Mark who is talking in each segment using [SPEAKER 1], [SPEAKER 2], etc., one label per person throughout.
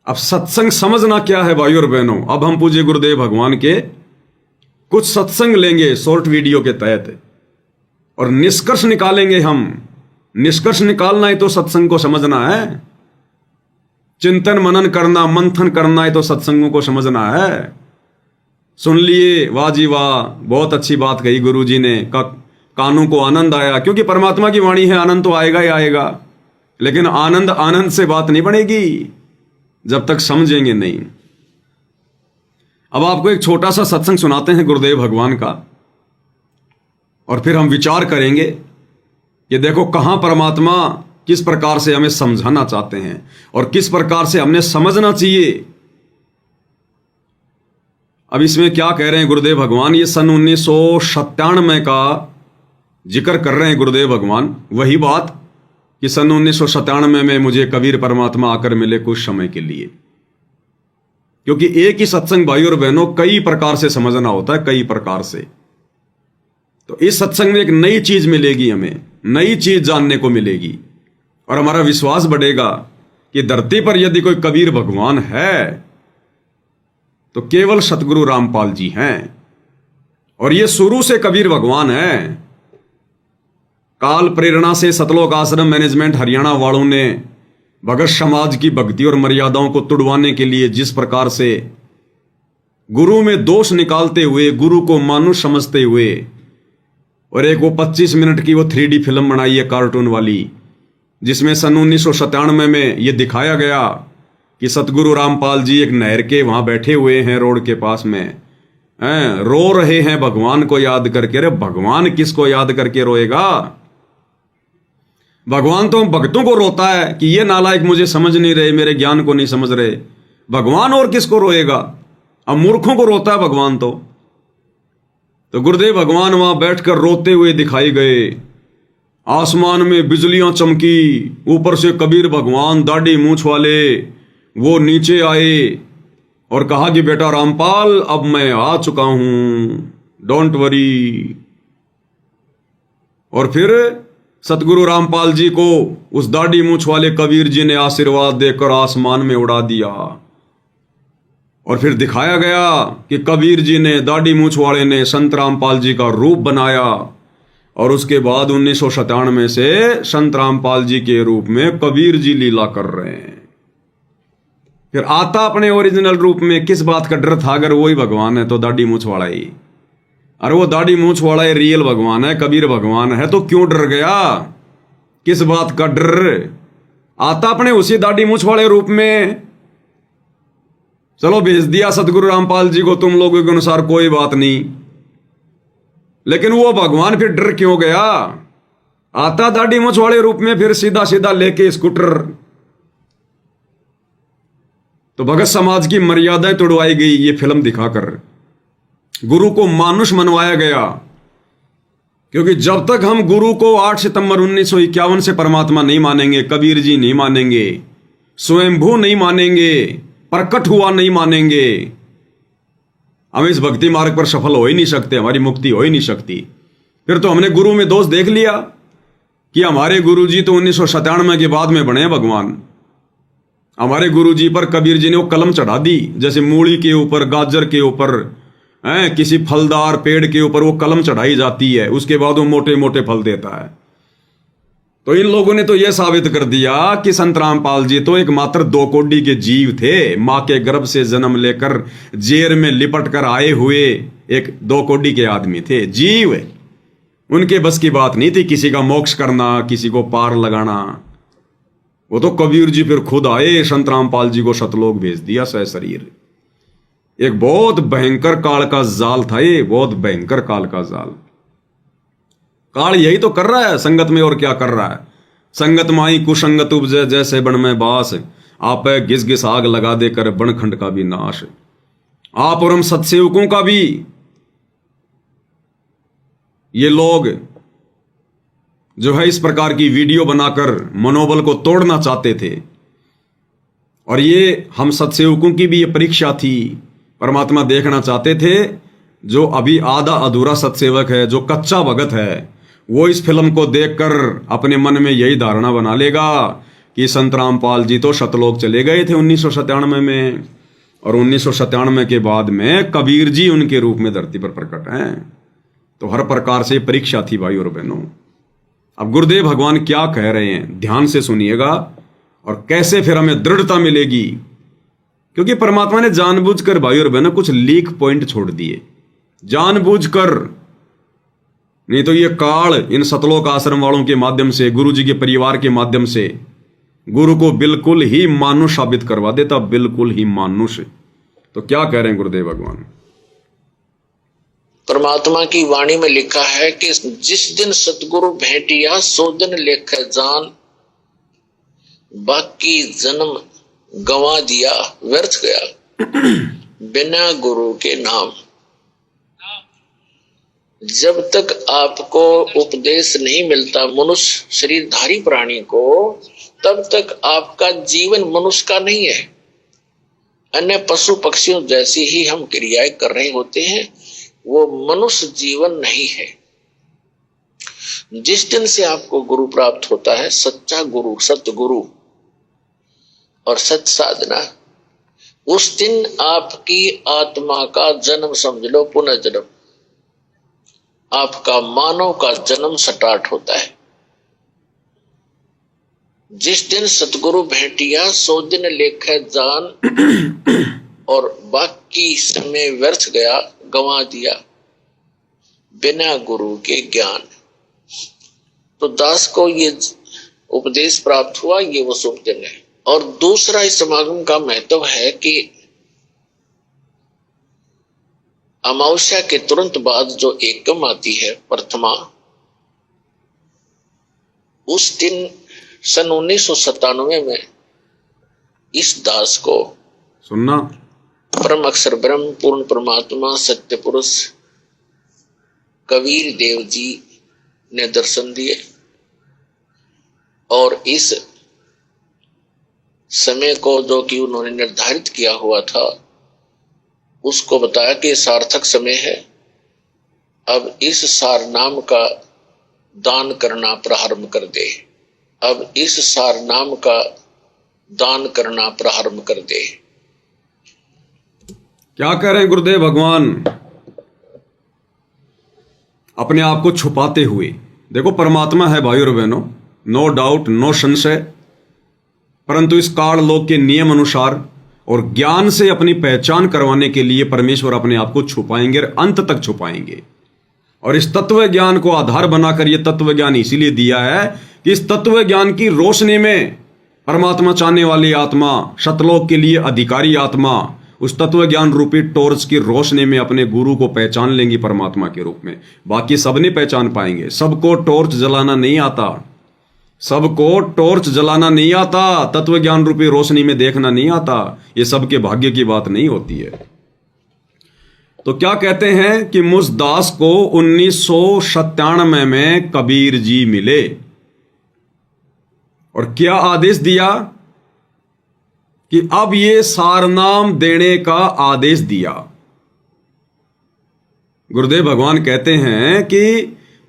[SPEAKER 1] अब सत्संग समझना क्या है भाइयों और बहनों। अब हम पूज्य गुरुदेव भगवान के कुछ सत्संग लेंगे शॉर्ट वीडियो के तहत और निष्कर्ष निकालेंगे। हम निष्कर्ष निकालना है तो सत्संग को समझना है, चिंतन मनन करना, मंथन करना है तो सत्संगों को समझना है। सुन लिए, वाह जी वाह, बहुत अच्छी बात कही गुरु जी ने, कानों को आनंद आया, क्योंकि परमात्मा की वाणी है, आनंद तो आएगा ही आएगा। लेकिन आनंद आनंद से बात नहीं बनेगी जब तक समझेंगे नहीं। अब आपको एक छोटा सा सत्संग सुनाते हैं गुरुदेव भगवान का, और फिर हम विचार करेंगे कि देखो कहां परमात्मा किस प्रकार से हमें समझाना चाहते हैं और किस प्रकार से हमने समझना चाहिए। अब इसमें क्या कह रहे हैं गुरुदेव भगवान, ये सन 1997 का जिक्र कर रहे हैं गुरुदेव भगवान। वही बात कि सन 1997 में मुझे कबीर परमात्मा आकर मिले कुछ समय के लिए, क्योंकि एक ही सत्संग भाई और बहनों कई प्रकार से समझना होता है, कई प्रकार से। तो इस सत्संग में एक नई चीज मिलेगी, हमें नई चीज जानने को मिलेगी और हमारा विश्वास बढ़ेगा कि धरती पर यदि कोई कबीर भगवान है तो केवल सतगुरु रामपाल जी हैं। और ये शुरू से कबीर भगवान है। काल प्रेरणा से सतलोक आश्रम मैनेजमेंट हरियाणा वालों ने भगत समाज की भक्ति और मर्यादाओं को तुड़वाने के लिए जिस प्रकार से गुरु में दोष निकालते हुए, गुरु को मानुष समझते हुए, और एक वो 25 मिनट की वो 3D फिल्म बनाई है कार्टून वाली, जिसमें सन 1997 में ये दिखाया गया कि सतगुरु रामपाल जी एक नहर के वहां बैठे हुए हैं रोड के पास में, रो रहे हैं भगवान को याद करके। अरे भगवान किसको याद करके रोएगा? भगवान तो भक्तों को रोता है कि ये नालायक मुझे समझ नहीं रहे, मेरे ज्ञान को नहीं समझ रहे। भगवान और किसको रोएगा? अब मूर्खों को रोता है भगवान तो गुरुदेव भगवान वहां बैठकर रोते हुए दिखाई गए। आसमान में बिजलियां चमकी, ऊपर से कबीर भगवान दाढ़ी मूंछ वाले वो नीचे आए और कहा कि बेटा रामपाल, अब मैं आ चुका हूं, डोंट वरी। और फिर सतगुरु रामपाल जी को उस दाढ़ी मूंछ वाले कबीर जी ने आशीर्वाद देकर आसमान में उड़ा दिया। और फिर दिखाया गया कि कबीर जी ने, दाढ़ी मूंछ वाले ने संत रामपाल जी का रूप बनाया, और उसके बाद 1997 से संत रामपाल जी के रूप में कबीर जी लीला कर रहे हैं। फिर आता अपने ओरिजिनल रूप में, किस बात का डर था? अगर वही भगवान है तो दाढ़ी मूंछ वाला ही, अरे वो दाढ़ी मूंछ वाला ही रियल भगवान है, कबीर भगवान है, तो क्यों डर गया? किस बात का डर? आता अपने उसी दाढ़ी मूंछ वाले रूप में। चलो भेज दिया सतगुरु रामपाल जी को तुम लोगों के अनुसार, कोई बात नहीं, लेकिन वो भगवान फिर डर क्यों गया? आता दाढ़ी मूंछ वाले रूप में, फिर सीधा सीधा लेके स्कूटर। तो भगत समाज की मर्यादाएं तोड़वाई गई ये फिल्म दिखाकर, गुरु को मानुष मनवाया गया। क्योंकि जब तक हम गुरु को 8 सितंबर 1951 से परमात्मा नहीं मानेंगे, कबीर जी नहीं मानेंगे, स्वयंभू नहीं मानेंगे, प्रकट हुआ नहीं मानेंगे, हम इस भक्ति मार्ग पर सफल हो ही नहीं सकते, हमारी मुक्ति हो ही नहीं सकती। फिर तो हमने गुरु में दोष देख लिया कि हमारे गुरु जी तो 1997 के बाद में बने भगवान। हमारे गुरु जी पर कबीर जी ने वो कलम चढ़ा दी, जैसे मूली के ऊपर, गाजर के ऊपर, किसी फलदार पेड़ के ऊपर वो कलम चढ़ाई जाती है, उसके बाद वो मोटे मोटे फल देता है। तो इन लोगों ने तो यह साबित कर दिया कि संत रामपाल जी तो एकमात्र 2 कोड़ी के जीव थे, मां के गर्भ से जन्म लेकर जेर में लिपट कर आए हुए एक 2 कोड़ी के आदमी थे, जीव। उनके बस की बात नहीं थी किसी का मोक्ष करना, किसी को पार लगाना। वो तो कबीर जी फिर खुद आए, संत रामपाल जी को सतलोक भेज दिया सशरीर। एक बहुत भयंकर काल का जाल था ये, बहुत भयंकर काल का जाल। काल यही तो कर रहा है संगत में, और क्या कर रहा है? संगत माई कुसंगत उपजे, जैसे बन में बास, आप घिस घिस आग लगा देकर बनखंड का भी नाश। आप और हम सत्सेवकों का भी ये लोग जो है इस प्रकार की वीडियो बनाकर मनोबल को तोड़ना चाहते थे। और ये हम सत्सेवकों की भी ये परीक्षा थी। परमात्मा देखना चाहते थे जो अभी आधा अधूरा सत्सेवक है, जो कच्चा भगत है, वो इस फिल्म को देखकर अपने मन में यही धारणा बना लेगा कि संत रामपाल जी तो सतलोक चले गए थे 1997 में, और 1997 के बाद में कबीर जी उनके रूप में धरती पर प्रकट हैं। तो हर प्रकार से परीक्षा थी भाई और बहनों। अब गुरुदेव भगवान क्या कह रहे हैं ध्यान से सुनिएगा, और कैसे फिर हमें दृढ़ता मिलेगी, क्योंकि परमात्मा ने जानबूझकर भाई और बहनों कुछ लीक पॉइंट छोड़ दिए, जानबूझकर। नहीं तो ये काल इन सतलोक आश्रम वालों के माध्यम से, गुरु जी के परिवार के माध्यम से गुरु को बिल्कुल ही मानुष साबित करवा देता, बिल्कुल ही मानुष। तो क्या कह रहे हैं गुरुदेव भगवान?
[SPEAKER 2] परमात्मा की वाणी में लिखा है कि जिस दिन सतगुरु भेंटिया सो दिन लेख जान, बाकी जन्म गंवा दिया व्यर्थ गया बिना गुरु के नाम। जब तक आपको उपदेश नहीं मिलता मनुष्य शरीरधारी प्राणी को, तब तक आपका जीवन मनुष्य का नहीं है। अन्य पशु पक्षियों जैसी ही हम क्रियाएं कर रहे होते हैं, वो मनुष्य जीवन नहीं है। जिस दिन से आपको गुरु प्राप्त होता है, सच्चा गुरु, सतगुरु और सत साधना, उस दिन आपकी आत्मा का जन्म समझ लो पुनर्जन्म, आपका मानव का जन्म स्टार्ट होता है। जिस दिन सतगुरु भेंटिया सो दिन लेखे जान, और बाकी समय व्यर्थ गया गंवा दिया बिना गुरु के ज्ञान। तो दास को ये उपदेश प्राप्त हुआ, ये वो शुभ दिन है। और दूसरा इस समागम का महत्व है कि अमावस्या के तुरंत बाद जो एकम आती है प्रथमा, उस दिन सन 1997 में इस दास को
[SPEAKER 1] सुनना,
[SPEAKER 2] परम अक्षर ब्रह्म पूर्ण परमात्मा सत्य पुरुष कबीर देव जी ने दर्शन दिए, और इस समय को जो कि उन्होंने निर्धारित किया हुआ था, उसको बताया कि सार्थक समय है, अब इस सार नाम का दान करना प्रारंभ कर दे, अब इस सार नाम का दान करना प्रारंभ कर दे।
[SPEAKER 1] क्या कह रहे हैं गुरुदेव भगवान? अपने आप को छुपाते हुए, देखो परमात्मा है भाई और बहनों, नो डाउट, नो संशय, परंतु इस काल लोक के नियम अनुसार और ज्ञान से अपनी पहचान करवाने के लिए परमेश्वर अपने आप को छुपाएंगे और अंत तक छुपाएंगे। और इस तत्व ज्ञान को आधार बनाकर यह तत्व ज्ञान इसीलिए दिया है कि इस तत्व ज्ञान की रोशनी में परमात्मा चाहने वाली आत्मा, सतलोक के लिए अधिकारी आत्मा, उस तत्व ज्ञान रूपी टॉर्च की रोशनी में अपने गुरु को पहचान लेंगी परमात्मा के रूप में। बाकी सब नहीं पहचान पाएंगे, सबको टॉर्च जलाना नहीं आता, सबको टॉर्च जलाना नहीं आता, तत्व ज्ञान रूपी रोशनी में देखना नहीं आता, ये सबके भाग्य की बात नहीं होती है। तो क्या कहते हैं कि मुझ दास को 1997 में कबीर जी मिले, और क्या आदेश दिया कि अब ये सारनाम देने का आदेश दिया। गुरुदेव भगवान कहते हैं कि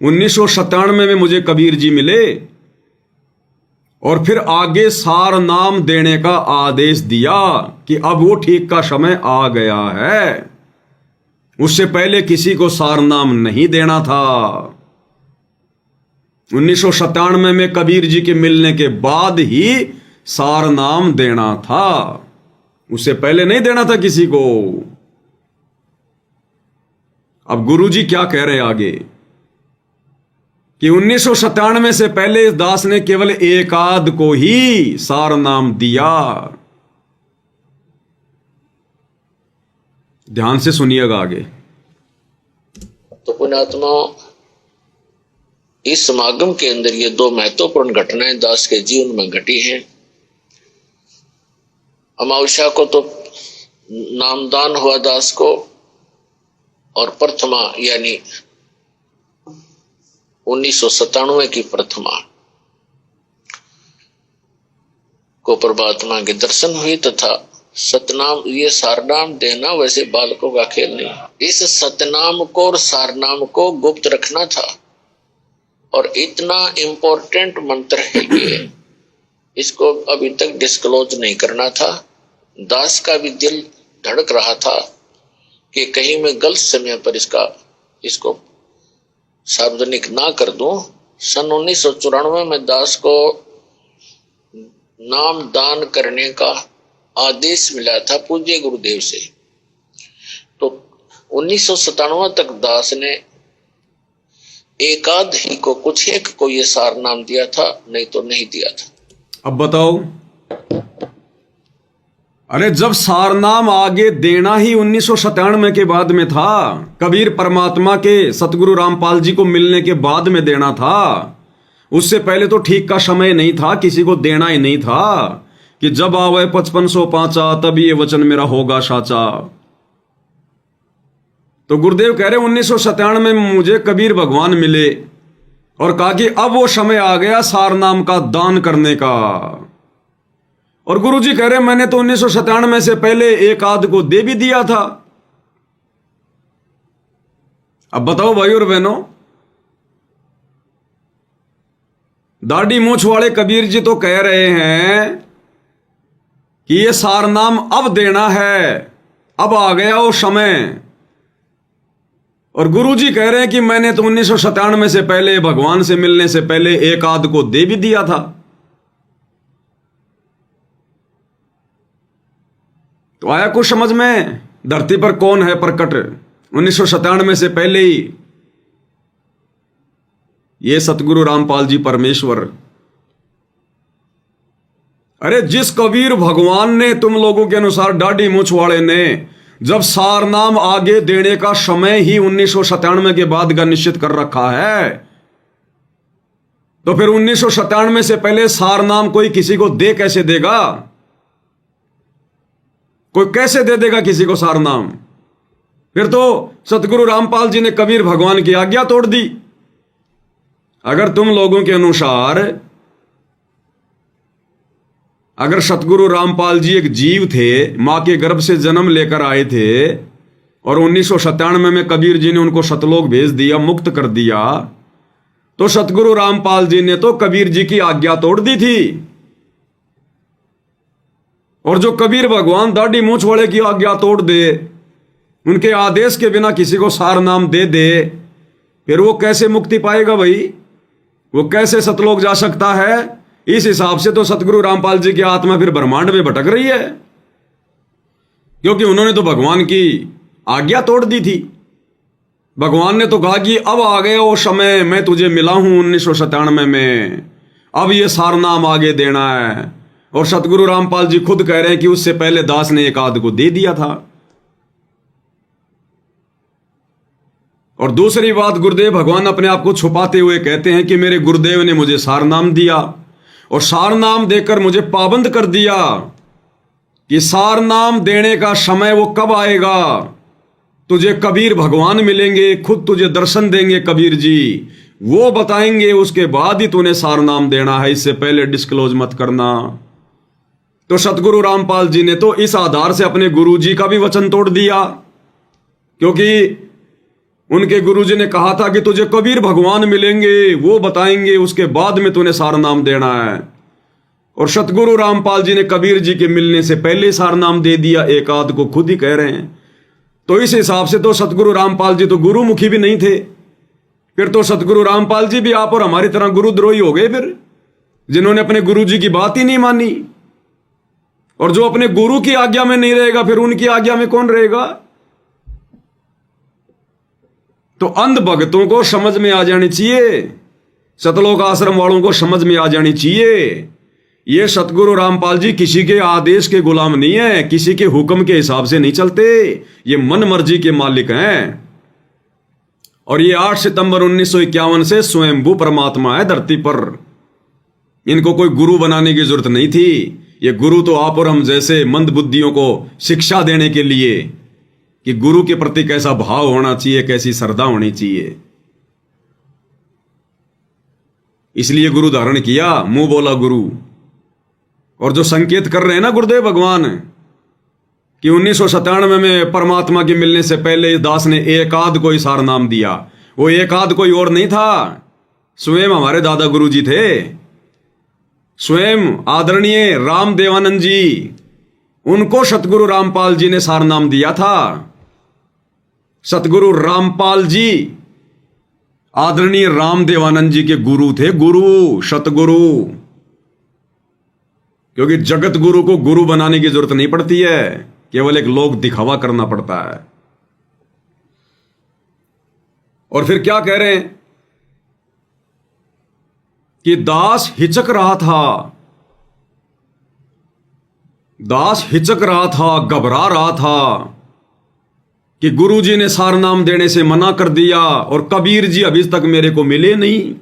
[SPEAKER 1] 1997 में मुझे कबीर जी मिले, और फिर आगे सार नाम देने का आदेश दिया कि अब वो ठीक का समय आ गया है। उससे पहले किसी को सार नाम नहीं देना था। 1997 में कबीर जी के मिलने के बाद ही सार नाम देना था, उससे पहले नहीं देना था किसी को। अब गुरु जी क्या कह रहे हैं आगे कि 1997 से पहले इस दास ने केवल एक आध को ही सार नाम दिया। ध्यान से सुनिएगा आगे।
[SPEAKER 2] तो पुण्यात्मा, इस समागम के अंदर ये दो महत्वपूर्ण घटनाएं दास के जीवन में घटी हैं। अमावस्या को तो नामदान हुआ दास को, और प्रथमा यानी 1997 की प्रथमा को परमात्मा के दर्शन हुए, तथा सतनाम, ये सारनाम देना वैसे बालकों का खेल नहीं। इस सतनाम को और सारनाम को गुप्त रखना था, और इतना इंपॉर्टेंट मंत्र है ये इसको अभी तक डिस्क्लोज नहीं करना था। दास का भी दिल धड़क रहा था कि कहीं मैं गलत समय पर इसको सार्वजनिक ना कर दूं। सन 1994 में दास को नाम दान करने का आदेश मिला था पूज्य गुरुदेव से। तो 1997 तक दास ने एकाध ही को, कुछ एक को ये सार नाम दिया था, नहीं तो नहीं दिया था।
[SPEAKER 1] अब बताओ, अरे जब सारनाम आगे देना ही 1997 के बाद में था, कबीर परमात्मा के सतगुरु रामपाल जी को मिलने के बाद में देना था। उससे पहले तो ठीक का समय नहीं था, किसी को देना ही नहीं था कि जब आवे 5505 तब ये वचन मेरा होगा साचा। तो गुरुदेव कह रहे 1997 में मुझे कबीर भगवान मिले और कहा कि अब वो समय आ गया सारनाम का दान करने का। और गुरुजी कह रहे मैंने तो 1997 से पहले एक आध को दे भी दिया था। अब बताओ भाई और बहनों, दाढ़ी मूछ वाले कबीर जी तो कह रहे हैं कि ये सारनाम अब देना है, अब आ गया वो समय। और गुरुजी कह रहे हैं कि मैंने तो 1997 से पहले, भगवान से मिलने से पहले एक आध को दे भी दिया था। तो आया कुछ समझ में, धरती पर कौन है प्रकट 1997 से पहले ही? ये सतगुरु रामपाल जी परमेश्वर। अरे जिस कबीर भगवान ने तुम लोगों के अनुसार दाढ़ी मूछ वाले ने जब सारनाम आगे देने का समय ही 1997 के बाद का निश्चित कर रखा है, तो फिर 1997 से पहले सारनाम कोई किसी को दे कैसे देगा? कोई कैसे दे देगा किसी को सारनाम? फिर तो सतगुरु रामपाल जी ने कबीर भगवान की आज्ञा तोड़ दी। अगर तुम लोगों के अनुसार, अगर सतगुरु रामपाल जी एक जीव थे, मां के गर्भ से जन्म लेकर आए थे और 1997 में कबीर जी ने उनको सतलोक भेज दिया, मुक्त कर दिया, तो सतगुरु रामपाल जी ने तो कबीर जी की आज्ञा तोड़ दी थी। और जो कबीर भगवान दाढ़ी मूछ वाले की आज्ञा तोड़ दे, उनके आदेश के बिना किसी को सार नाम दे दे, फिर वो कैसे मुक्ति पाएगा भाई? वो कैसे सतलोक जा सकता है? इस हिसाब से तो सतगुरु रामपाल जी की आत्मा फिर ब्रह्मांड में भटक रही है, क्योंकि उन्होंने तो भगवान की आज्ञा तोड़ दी थी। भगवान ने तो कहा कि अब आ गया वो समय, मैं तुझे मिला हूं 1997 में, अब ये सारनाम आगे देना है। और सतगुरु रामपाल जी खुद कह रहे हैं कि उससे पहले दास ने एक आध को दे दिया था। और दूसरी बात, गुरुदेव भगवान अपने आप को छुपाते हुए कहते हैं कि मेरे गुरुदेव ने मुझे सारनाम दिया और सारनाम देकर मुझे पाबंद कर दिया कि सारनाम देने का समय वो कब आएगा। तुझे कबीर भगवान मिलेंगे, खुद तुझे दर्शन देंगे कबीर जी, वो बताएंगे, उसके बाद ही तूने सारनाम देना है, इससे पहले डिस्क्लोज मत करना। तो सतगुरु रामपाल जी ने तो इस आधार से अपने गुरु जी का भी वचन तोड़ दिया, क्योंकि उनके गुरुजी ने कहा था कि तुझे कबीर भगवान मिलेंगे, वो बताएंगे, उसके बाद में तूने सारनाम देना है। और सतगुरु रामपाल जी ने कबीर जी के मिलने से पहले सारनाम दे दिया, एक आध को खुद ही कह रहे हैं। तो इस हिसाब से तो सतगुरु रामपाल जी तो गुरुमुखी भी नहीं थे। फिर तो सतगुरु रामपाल जी भी आप और हमारी तरह गुरुद्रोही हो गए, फिर जिन्होंने अपने गुरु जी की बात ही नहीं मानी। और जो अपने गुरु की आज्ञा में नहीं रहेगा, फिर उनकी आज्ञा में कौन रहेगा? तो अंध भक्तों को समझ में आ जानी चाहिए, सतलोक आश्रम वालों को समझ में आ जानी चाहिए, ये सतगुरु रामपाल जी किसी के आदेश के गुलाम नहीं है, किसी के हुक्म के हिसाब से नहीं चलते, ये मन मर्जी के मालिक हैं। और ये 8 सितंबर 1951 से स्वयंभू परमात्मा है धरती पर। इनको कोई गुरु बनाने की जरूरत नहीं थी। ये गुरु तो आप और हम जैसे मंद बुद्धियों को शिक्षा देने के लिए कि गुरु के प्रति कैसा भाव होना चाहिए, कैसी श्रद्धा होनी चाहिए, इसलिए गुरु धारण किया, मुंह बोला गुरु। और जो संकेत कर रहे हैं ना गुरुदेव भगवान कि 1997 में परमात्मा के मिलने से पहले दास ने एक आध को सार नाम दिया, वो एक आध कोई और नहीं था, स्वयं हमारे दादा गुरु जी थे। स्वयं आदरणीय राम देवानंद जी, उनको सतगुरु रामपाल जी ने सार नाम दिया था। सतगुरु रामपाल जी आदरणीय राम देवानंद जी के गुरु थे, गुरु, सतगुरु। क्योंकि जगत गुरु को गुरु बनाने की जरूरत नहीं पड़ती है, केवल एक लोक दिखावा करना पड़ता है। और फिर क्या कह रहे हैं कि दास हिचक रहा था, दास हिचक रहा था, घबरा रहा था कि गुरुजी ने सार नाम देने से मना कर दिया और कबीर जी अभी तक मेरे को मिले नहीं।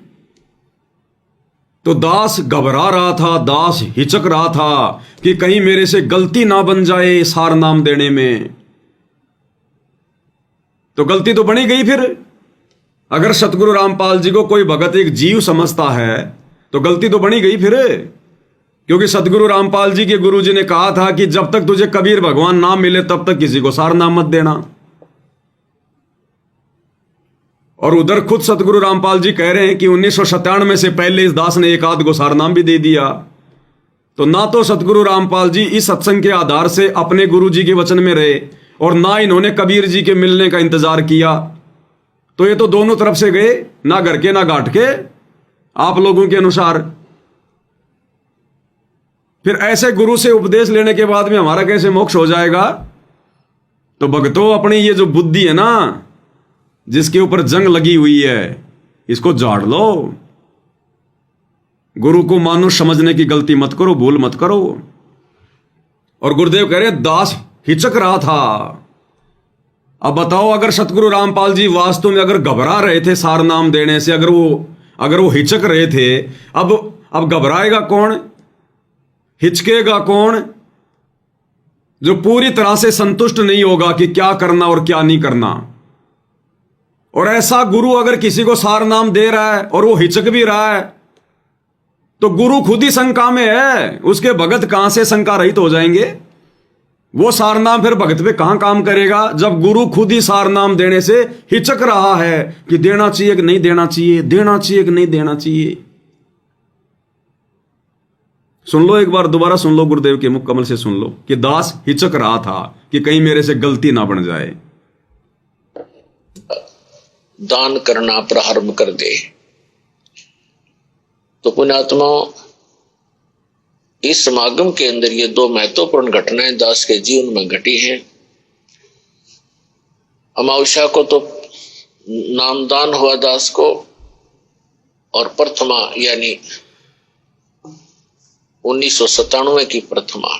[SPEAKER 1] तो दास घबरा रहा था, दास हिचक रहा था कि कहीं मेरे से गलती ना बन जाए सार नाम देने में। तो गलती तो बनी गई। फिर अगर सतगुरु रामपाल जी को कोई भगत एक जीव समझता है तो गलती तो बनी गई फिर। क्योंकि सतगुरु रामपाल जी के गुरु जी ने कहा था कि जब तक तुझे कबीर भगवान ना मिले तब तक किसी को सार नाम मत देना। और उधर खुद सतगुरु रामपाल जी कह रहे हैं कि 1997 से पहले इस दास ने एक आध को सार नाम भी दे दिया। तो ना तो सतगुरु रामपाल जी इस सत्संग के आधार से अपने गुरु जी के वचन में रहे और ना इन्होंने कबीर जी के मिलने का इंतजार किया। तो ये तो दोनों तरफ से गए, ना घर के ना घाट के, आप लोगों के अनुसार। फिर ऐसे गुरु से उपदेश लेने के बाद में हमारा कैसे मोक्ष हो जाएगा? तो भक्तों, अपनी ये जो बुद्धि है ना, जिसके ऊपर जंग लगी हुई है, इसको झाड़ लो। गुरु को मानुष समझने की गलती मत करो, भूल मत करो। और गुरुदेव कह रहे दास हिचक रहा था। अब बताओ, अगर सतगुरु रामपाल जी वास्तव में अगर घबरा रहे थे सार नाम देने से, अगर वो हिचक रहे थे, अब घबराएगा कौन, हिचकेगा कौन? जो पूरी तरह से संतुष्ट नहीं होगा कि क्या करना और क्या नहीं करना। और ऐसा गुरु अगर किसी को सार नाम दे रहा है और वो हिचक भी रहा है, तो गुरु खुद ही शंका में है। उसके भगत कहां से शंका रहित हो जाएंगे? वो सार नाम फिर भगत पे कहां काम करेगा, जब गुरु खुद ही सार नाम देने से हिचक रहा है कि देना चाहिए कि नहीं देना चाहिए, देना चाहिए कि नहीं देना चाहिए। सुन लो, एक बार दोबारा सुन लो, गुरुदेव के मुख कमल से सुन लो कि दास हिचक रहा था कि कहीं मेरे से गलती ना बन जाए।
[SPEAKER 2] दान करना प्रारंभ कर दे। तो पुण्यात्मा, इस समागम के अंदर ये दो महत्वपूर्ण घटनाएं दास के जीवन में घटी हैं। अमावस्या को तो नामदान हुआ दास को, और प्रथमा यानी 1997 की प्रथमा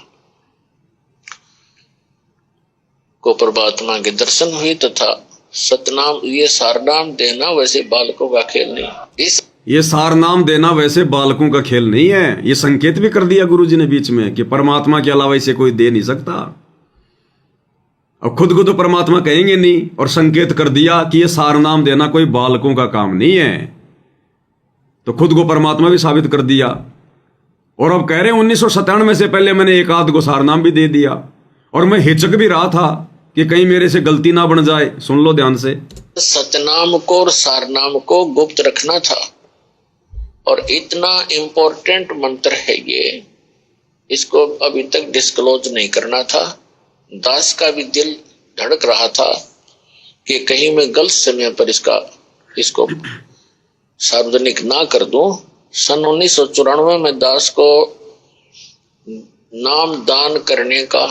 [SPEAKER 2] को परमात्मा के दर्शन हुए तथा सतनाम, ये सारनाम देना वैसे बालकों का खेल नहीं।
[SPEAKER 1] ये सार नाम देना वैसे बालकों का खेल नहीं है। ये संकेत भी कर दिया गुरु जी ने बीच में कि परमात्मा के अलावा इसे कोई दे नहीं सकता। अब खुद को तो परमात्मा कहेंगे नहीं, और संकेत कर दिया कि ये सार नाम देना कोई बालकों का काम नहीं है। तो खुद को परमात्मा भी साबित कर दिया। और अब कह रहे हैं 1997 से पहले मैंने एक आध को सार नाम भी दे दिया, और मैं हिचक भी रहा था कि कहीं मेरे से गलती ना बन जाए। सुन लो ध्यान से,
[SPEAKER 2] सतनाम को और सारनाम को गुप्त रखना था। और इतना इंपॉर्टेंट मंत्र है ये, इसको अभी तक डिस्क्लोज नहीं करना था। दास का भी दिल धड़क रहा था कि कहीं मैं गलत समय पर इसको सार्वजनिक ना कर दूं। सन 1994 में दास को नाम दान करने का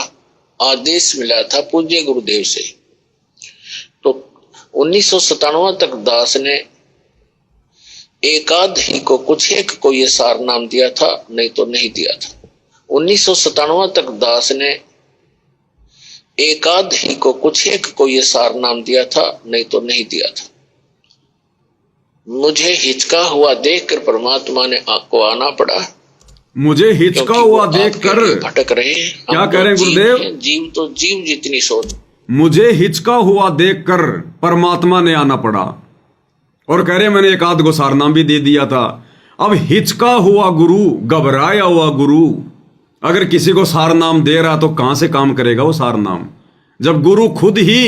[SPEAKER 2] आदेश मिला था पूज्य गुरुदेव से। तो 1997 तक दास ने एकाध ही को, कुछ एक को ये सार नाम दिया था, नहीं तो नहीं दिया था। 1997 तक दास ने एकाध ही को, कुछ एक को ये सार नाम दिया था, नहीं तो नहीं दिया था। मुझे हिचका हुआ देखकर परमात्मा ने आपको आना पड़ा।
[SPEAKER 1] मुझे हिचका हुआ देखकर
[SPEAKER 2] भटक रहे।
[SPEAKER 1] क्या कह रहे हैं गुरुदेव?
[SPEAKER 2] जीव तो जीव जितनी सोच।
[SPEAKER 1] मुझे हिचका हुआ देखकर परमात्मा ने आना पड़ा, और कह रहे मैंने एक आध को सार नाम भी दे दिया था। अब हिचका हुआ गुरु, घबराया हुआ गुरु अगर किसी को सार नाम दे रहा तो कहां से काम करेगा वो सार नाम, जब गुरु खुद ही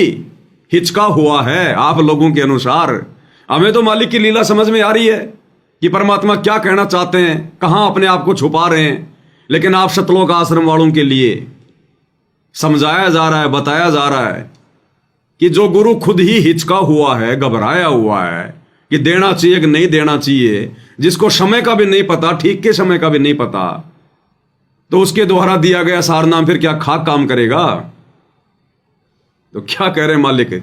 [SPEAKER 1] हिचका हुआ है। आप लोगों के अनुसार हमें तो मालिक की लीला समझ में आ रही है कि परमात्मा क्या कहना चाहते हैं, कहां अपने आप को छुपा रहे हैं। लेकिन आप सतलोक आश्रम वालों के लिए समझाया जा रहा है, बताया जा रहा है कि जो गुरु खुद ही हिचका हुआ है, घबराया हुआ है कि देना चाहिए कि नहीं देना चाहिए, जिसको समय का भी नहीं पता, ठीक के समय का भी नहीं पता, तो उसके द्वारा दिया गया सारनाम फिर क्या खाक काम करेगा? तो क्या कह रहे मालिक?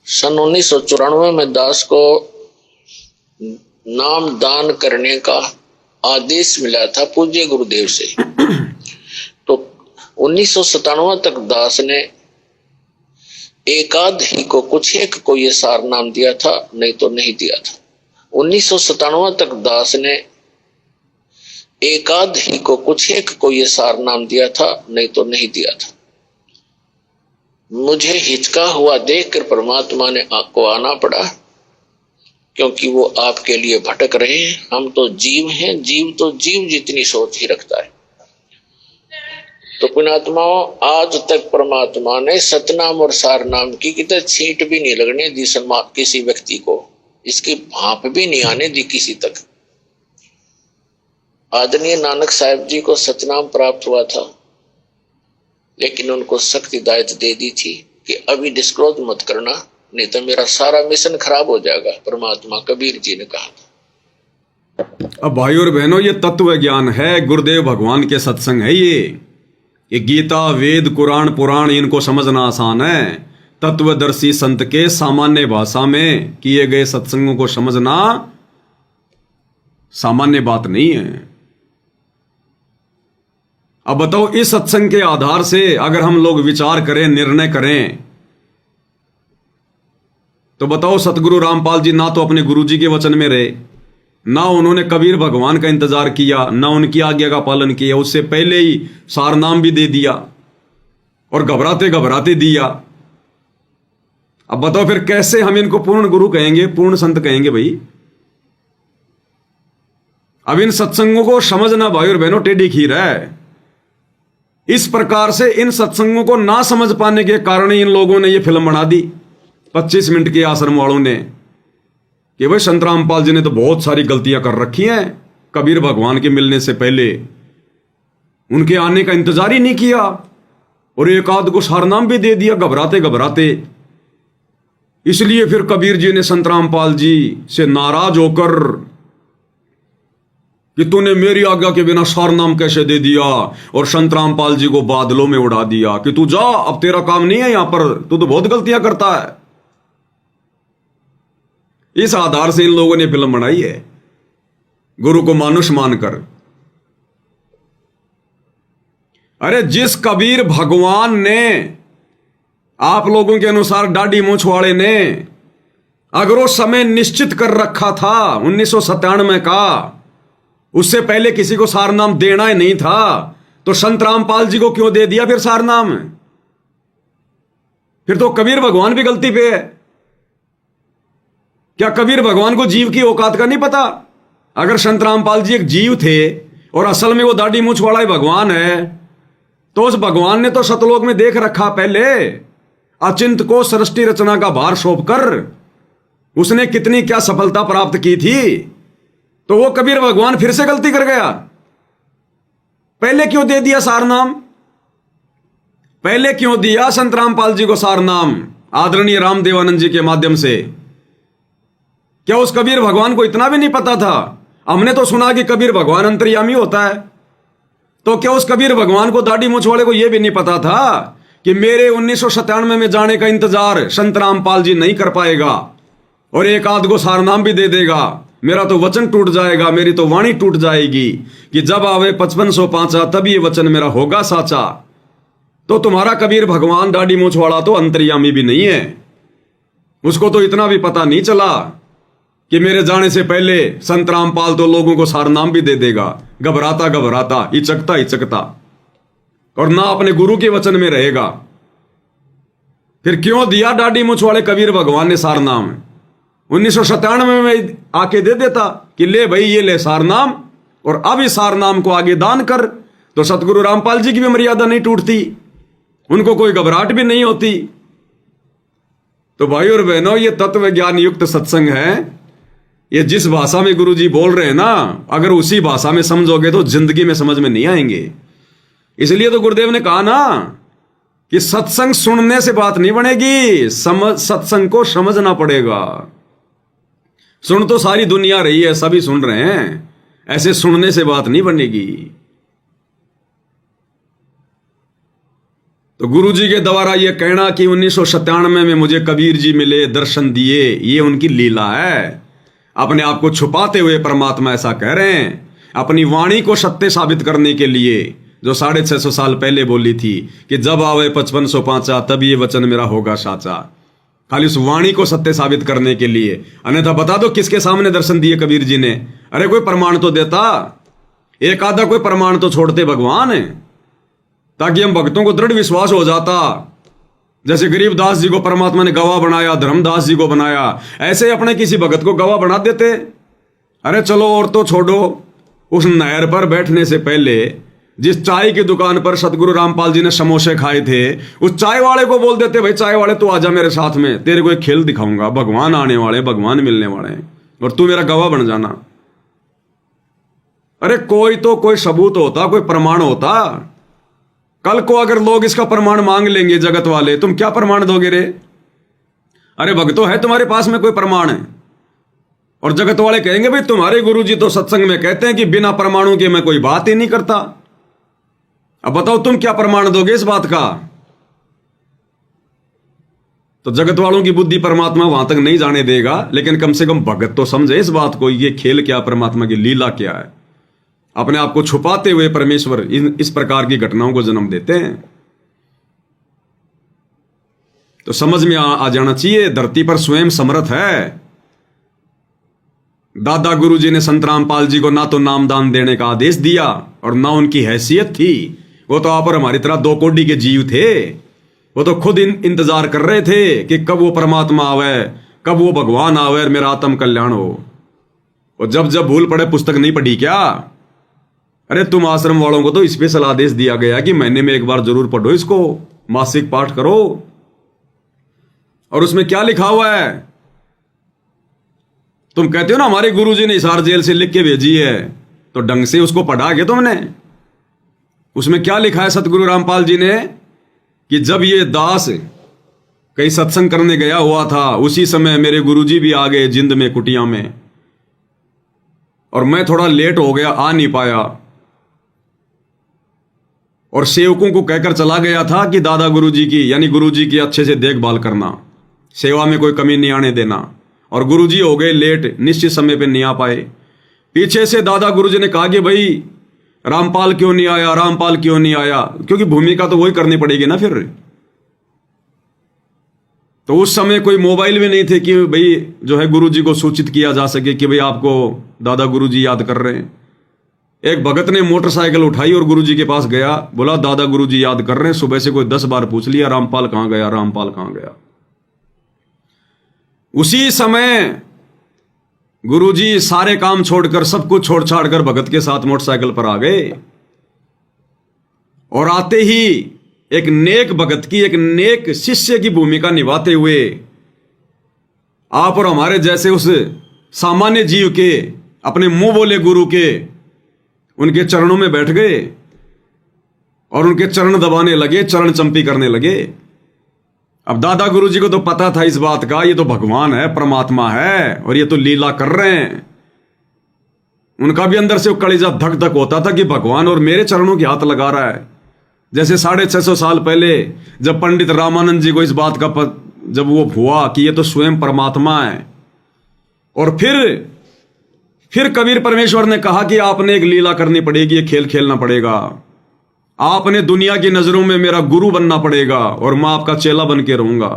[SPEAKER 2] सन 1994 में दास को नाम दान करने का आदेश मिला था पूज्य गुरुदेव से। तो 1997 तक दास ने एकाध ही को, कुछ एक को ये सार नाम दिया था, नहीं तो नहीं दिया था। 1997 तक दास ने एकाध ही को, कुछ एक को ये सार नाम दिया था, नहीं तो नहीं दिया था। मुझे हिचका हुआ देखकर परमात्मा ने आपको आना पड़ा, क्योंकि वो आपके लिए भटक रहे हैं। हम तो जीव हैं, जीव तो जीव जितनी सोच ही रखता है। तो पुण्यात्माओं, आज तक परमात्मा ने सतनाम और सारनाम की कितने छींट भी नहीं लगने दी किसी व्यक्ति को, इसकी भाप भी नहीं आने दी किसी तक। आदरणीय नानक साहब जी को सतनाम प्राप्त हुआ था, लेकिन उनको सख्त हिदायत दे दी थी कि अभी डिस्क्लोज मत करना, नहीं तो मेरा सारा मिशन खराब हो जाएगा। परमात्मा कबीर जी ने कहा था।
[SPEAKER 1] अब भाई और बहनों, ये तत्व ज्ञान है, गुरुदेव भगवान के सत्संग है ये गीता, वेद, कुरान, पुराण, इनको समझना आसान है। तत्वदर्शी संत के सामान्य भाषा में किए गए सत्संगों को समझना सामान्य बात नहीं है। अब बताओ, इस सत्संग के आधार से अगर हम लोग विचार करें, निर्णय करें, तो बताओ, सतगुरु रामपाल जी ना तो अपने गुरु जी के वचन में रहे, ना उन्होंने कबीर भगवान का इंतजार किया, ना उनकी आज्ञा का पालन किया, उससे पहले ही सारनाम भी दे दिया और घबराते घबराते दिया। अब बताओ फिर कैसे हम इनको पूर्ण गुरु कहेंगे, पूर्ण संत कहेंगे भाई? अब इन सत्संगों को समझना भाई और बहनों टेढ़ी खीर है। इस प्रकार से इन सत्संगों को ना समझ पाने के कारण इन लोगों ने ये फिल्म बना दी 25 मिनट के आश्रम वालों ने, कि भाई संत रामपाल जी ने तो बहुत सारी गलतियां कर रखी हैं, कबीर भगवान के मिलने से पहले उनके आने का इंतजार ही नहीं किया और एक आध को सारनाम भी दे दिया घबराते घबराते। इसलिए फिर कबीर जी ने संत रामपाल जी से नाराज होकर कि तूने मेरी आज्ञा के बिना सारनाम कैसे दे दिया, और संत रामपाल जी को बादलों में उड़ा दिया कि तू जा, अब तेरा काम नहीं है यहां पर, तू तो बहुत गलतियां करता है। इस आधार से इन लोगों ने फिल्म बनाई है, गुरु को मानुष मानकर। अरे जिस कबीर भगवान ने, आप लोगों के अनुसार दाढ़ी मूंछ वाले ने, अगर वो समय निश्चित कर रखा था 1997 का, उससे पहले किसी को सारनाम देना ही नहीं था, तो संत रामपाल जी को क्यों दे दिया फिर सारनाम? फिर तो कबीर भगवान भी गलती पे है। क्या कबीर भगवान को जीव की औकात का नहीं पता? अगर संत रामपाल जी एक जीव थे और असल में वो दाढ़ी मूंछ वाला ही भगवान है, तो उस भगवान ने तो सतलोक में देख रखा पहले, अचिंत को सृष्टि रचना का भार सौंप कर उसने कितनी क्या सफलता प्राप्त की थी। तो वो कबीर भगवान फिर से गलती कर गया। पहले क्यों दे दिया सारनाम? पहले क्यों दिया संत रामपाल जी को सारनाम आदरणीय रामदेवानंद जी के माध्यम से? क्या उस कबीर भगवान को इतना भी नहीं पता था? हमने तो सुना कि कबीर भगवान अंतर्यामी होता है, तो क्या उस कबीर भगवान को दाढ़ी मूंछ वाले को यह भी नहीं पता था कि मेरे 1997 में जाने का इंतजार संत रामपाल जी नहीं कर पाएगा और एक आध को सारनाम भी दे देगा, मेरा तो वचन टूट जाएगा, मेरी तो वाणी टूट जाएगी कि जब आवे 5505 तब ये वचन मेरा होगा साचा। तो तुम्हारा कबीर भगवान दाढ़ी मूंछ वाला तो अंतर्यामी भी नहीं है, उसको तो इतना भी पता नहीं चला कि मेरे जाने से पहले संत रामपाल तो लोगों को सारनाम भी दे देगा, घबराता घबराता, हिचकता हिचकता, और ना अपने गुरु के वचन में रहेगा। फिर क्यों दिया दाढ़ी मूंछ वाले कबीर भगवान ने सारनाम? 1997 में आके दे देता कि ले भाई ये ले सारनाम, और अब इस सारनाम को आगे दान कर, तो सतगुरु रामपाल जी की भी मर्यादा नहीं टूटती, उनको कोई घबराहट भी नहीं होती। तो भाई और बहनों, ये तत्व ज्ञान युक्त सत्संग है, ये जिस भाषा में गुरुजी बोल रहे हैं ना, अगर उसी भाषा में समझोगे तो जिंदगी में समझ में नहीं आएंगे। इसलिए तो गुरुदेव ने कहा ना कि सत्संग सुनने से बात नहीं बनेगी, सत्संग को समझना पड़ेगा। सुन तो सारी दुनिया रही है, सभी सुन रहे हैं, ऐसे सुनने से बात नहीं बनेगी। तो गुरुजी के द्वारा यह कहना कि 1997 में मुझे कबीर जी मिले, दर्शन दिए, ये उनकी लीला है। अपने आप को छुपाते हुए परमात्मा ऐसा कह रहे हैं, अपनी वाणी को सत्य साबित करने के लिए, जो 650 साल पहले बोली थी कि जब आवे 5505 तब ये वचन मेरा होगा साचा। खाली उस वाणी को सत्य साबित करने के लिए। अन्यथा बता दो किसके सामने दर्शन दिए कबीर जी ने? अरे कोई प्रमाण तो देता, एक आधा कोई प्रमाण तो छोड़ते भगवान, ताकि हम भक्तों को दृढ़ विश्वास हो जाता। जैसे गरीबदास जी को परमात्मा ने गवाह बनाया, धर्मदास जी को बनाया, ऐसे अपने किसी भगत को गवाह बना देते। अरे चलो और तो छोड़ो, उस नहर पर बैठने से पहले जिस चाय की दुकान पर सतगुरु रामपाल जी ने समोसे खाए थे, उस चाय वाले को बोल देते, भाई चाय वाले तू आजा मेरे साथ में, तेरे को एक खेल दिखाऊंगा, भगवान आने वाले, भगवान मिलने वाले हैं और तू मेरा गवाह बन जाना। अरे कोई तो कोई सबूत होता, कोई प्रमाण होता। कल को अगर लोग इसका प्रमाण मांग लेंगे जगत वाले, तुम क्या प्रमाण दोगे रे? अरे भक्तों, है तुम्हारे पास में कोई प्रमाण है? और जगत वाले कहेंगे भाई तुम्हारे गुरुजी तो सत्संग में कहते हैं कि बिना प्रमाणों के मैं कोई बात ही नहीं करता। अब बताओ तुम क्या प्रमाण दोगे इस बात का? तो जगत वालों की बुद्धि परमात्मा वहां तक नहीं जाने देगा, लेकिन कम से कम भगत तो समझे इस बात को, ये खेल क्या, परमात्मा की लीला क्या है। अपने आप को छुपाते हुए परमेश्वर इस प्रकार की घटनाओं को जन्म देते हैं। तो समझ में आ जाना चाहिए, धरती पर स्वयं समर्थ है। दादा गुरुजी ने संत रामपाल जी को ना तो नामदान देने का आदेश दिया और ना उनकी हैसियत थी। वो तो आप और हमारी तरह 2 कोड़ी के जीव थे। वो तो खुद इंतजार कर रहे थे कि कब वो परमात्मा आवे, कब वो भगवान आवे और मेरा आत्म कल्याण हो। और जब जब भूल पड़े पुस्तक नहीं पढ़ी क्या? अरे तुम आश्रम वालों को तो स्पेशल आदेश दिया गया कि महीने में एक बार जरूर पढ़ो इसको, मासिक पाठ करो। और उसमें क्या लिखा हुआ है? तुम कहते हो ना हमारे गुरुजी ने हिसार जेल से लिख के भेजी है, तो ढंग से उसको पढ़ा के तुमने? उसमें क्या लिखा है सतगुरु रामपाल जी ने कि जब ये दास कहीं सत्संग करने गया हुआ था, उसी समय मेरे गुरुजी भी आ गए जिंद में, कुटिया में, और मैं थोड़ा लेट हो गया, आ नहीं पाया। और सेवकों को कहकर चला गया था कि दादा गुरुजी की, यानी गुरुजी की अच्छे से देखभाल करना, सेवा में कोई कमी नहीं आने देना। और गुरुजी हो गए लेट, निश्चित समय पे नहीं आ पाए। पीछे से दादा गुरुजी ने कहा कि भाई रामपाल क्यों नहीं आया, रामपाल क्यों नहीं आया? क्योंकि भूमिका तो वही करनी पड़ेगी ना फिर। तो उस समय कोई मोबाइल भी नहीं थे कि भाई जो है गुरुजी को सूचित किया जा सके कि भाई आपको दादा गुरुजी याद कर रहे हैं। एक भगत ने मोटरसाइकिल उठाई और गुरुजी के पास गया, बोला दादा गुरुजी याद कर रहे हैं। सुबह से कोई 10 बार पूछ लिया रामपाल कहां गया, रामपाल कहां गया। उसी समय गुरुजी सारे काम छोड़कर, सब कुछ छोड़ छाड़ कर भगत के साथ मोटरसाइकिल पर आ गए। और आते ही एक नेक भगत की, एक नेक शिष्य की भूमिका निभाते हुए आप और हमारे जैसे उस सामान्य जीव के, अपने मुंह बोले गुरु के, उनके चरणों में बैठ गए और उनके चरण दबाने लगे, चरण चंपी करने लगे। अब दादा गुरुजी को तो पता था इस बात का, ये तो भगवान है, परमात्मा है और ये तो लीला कर रहे हैं। उनका भी अंदर से वो कलेजा धक धक होता था कि भगवान और मेरे चरणों के हाथ लगा रहा है। जैसे 650 साल पहले जब पंडित रामानंद जी को इस बात का जब वो हुआ कि ये तो स्वयं परमात्मा है, और फिर कबीर परमेश्वर ने कहा कि आपने एक लीला करनी पड़ेगी, ये खेल खेलना पड़ेगा, आपने दुनिया की नजरों में मेरा गुरु बनना पड़ेगा और मैं आपका चेला बन के रहूंगा।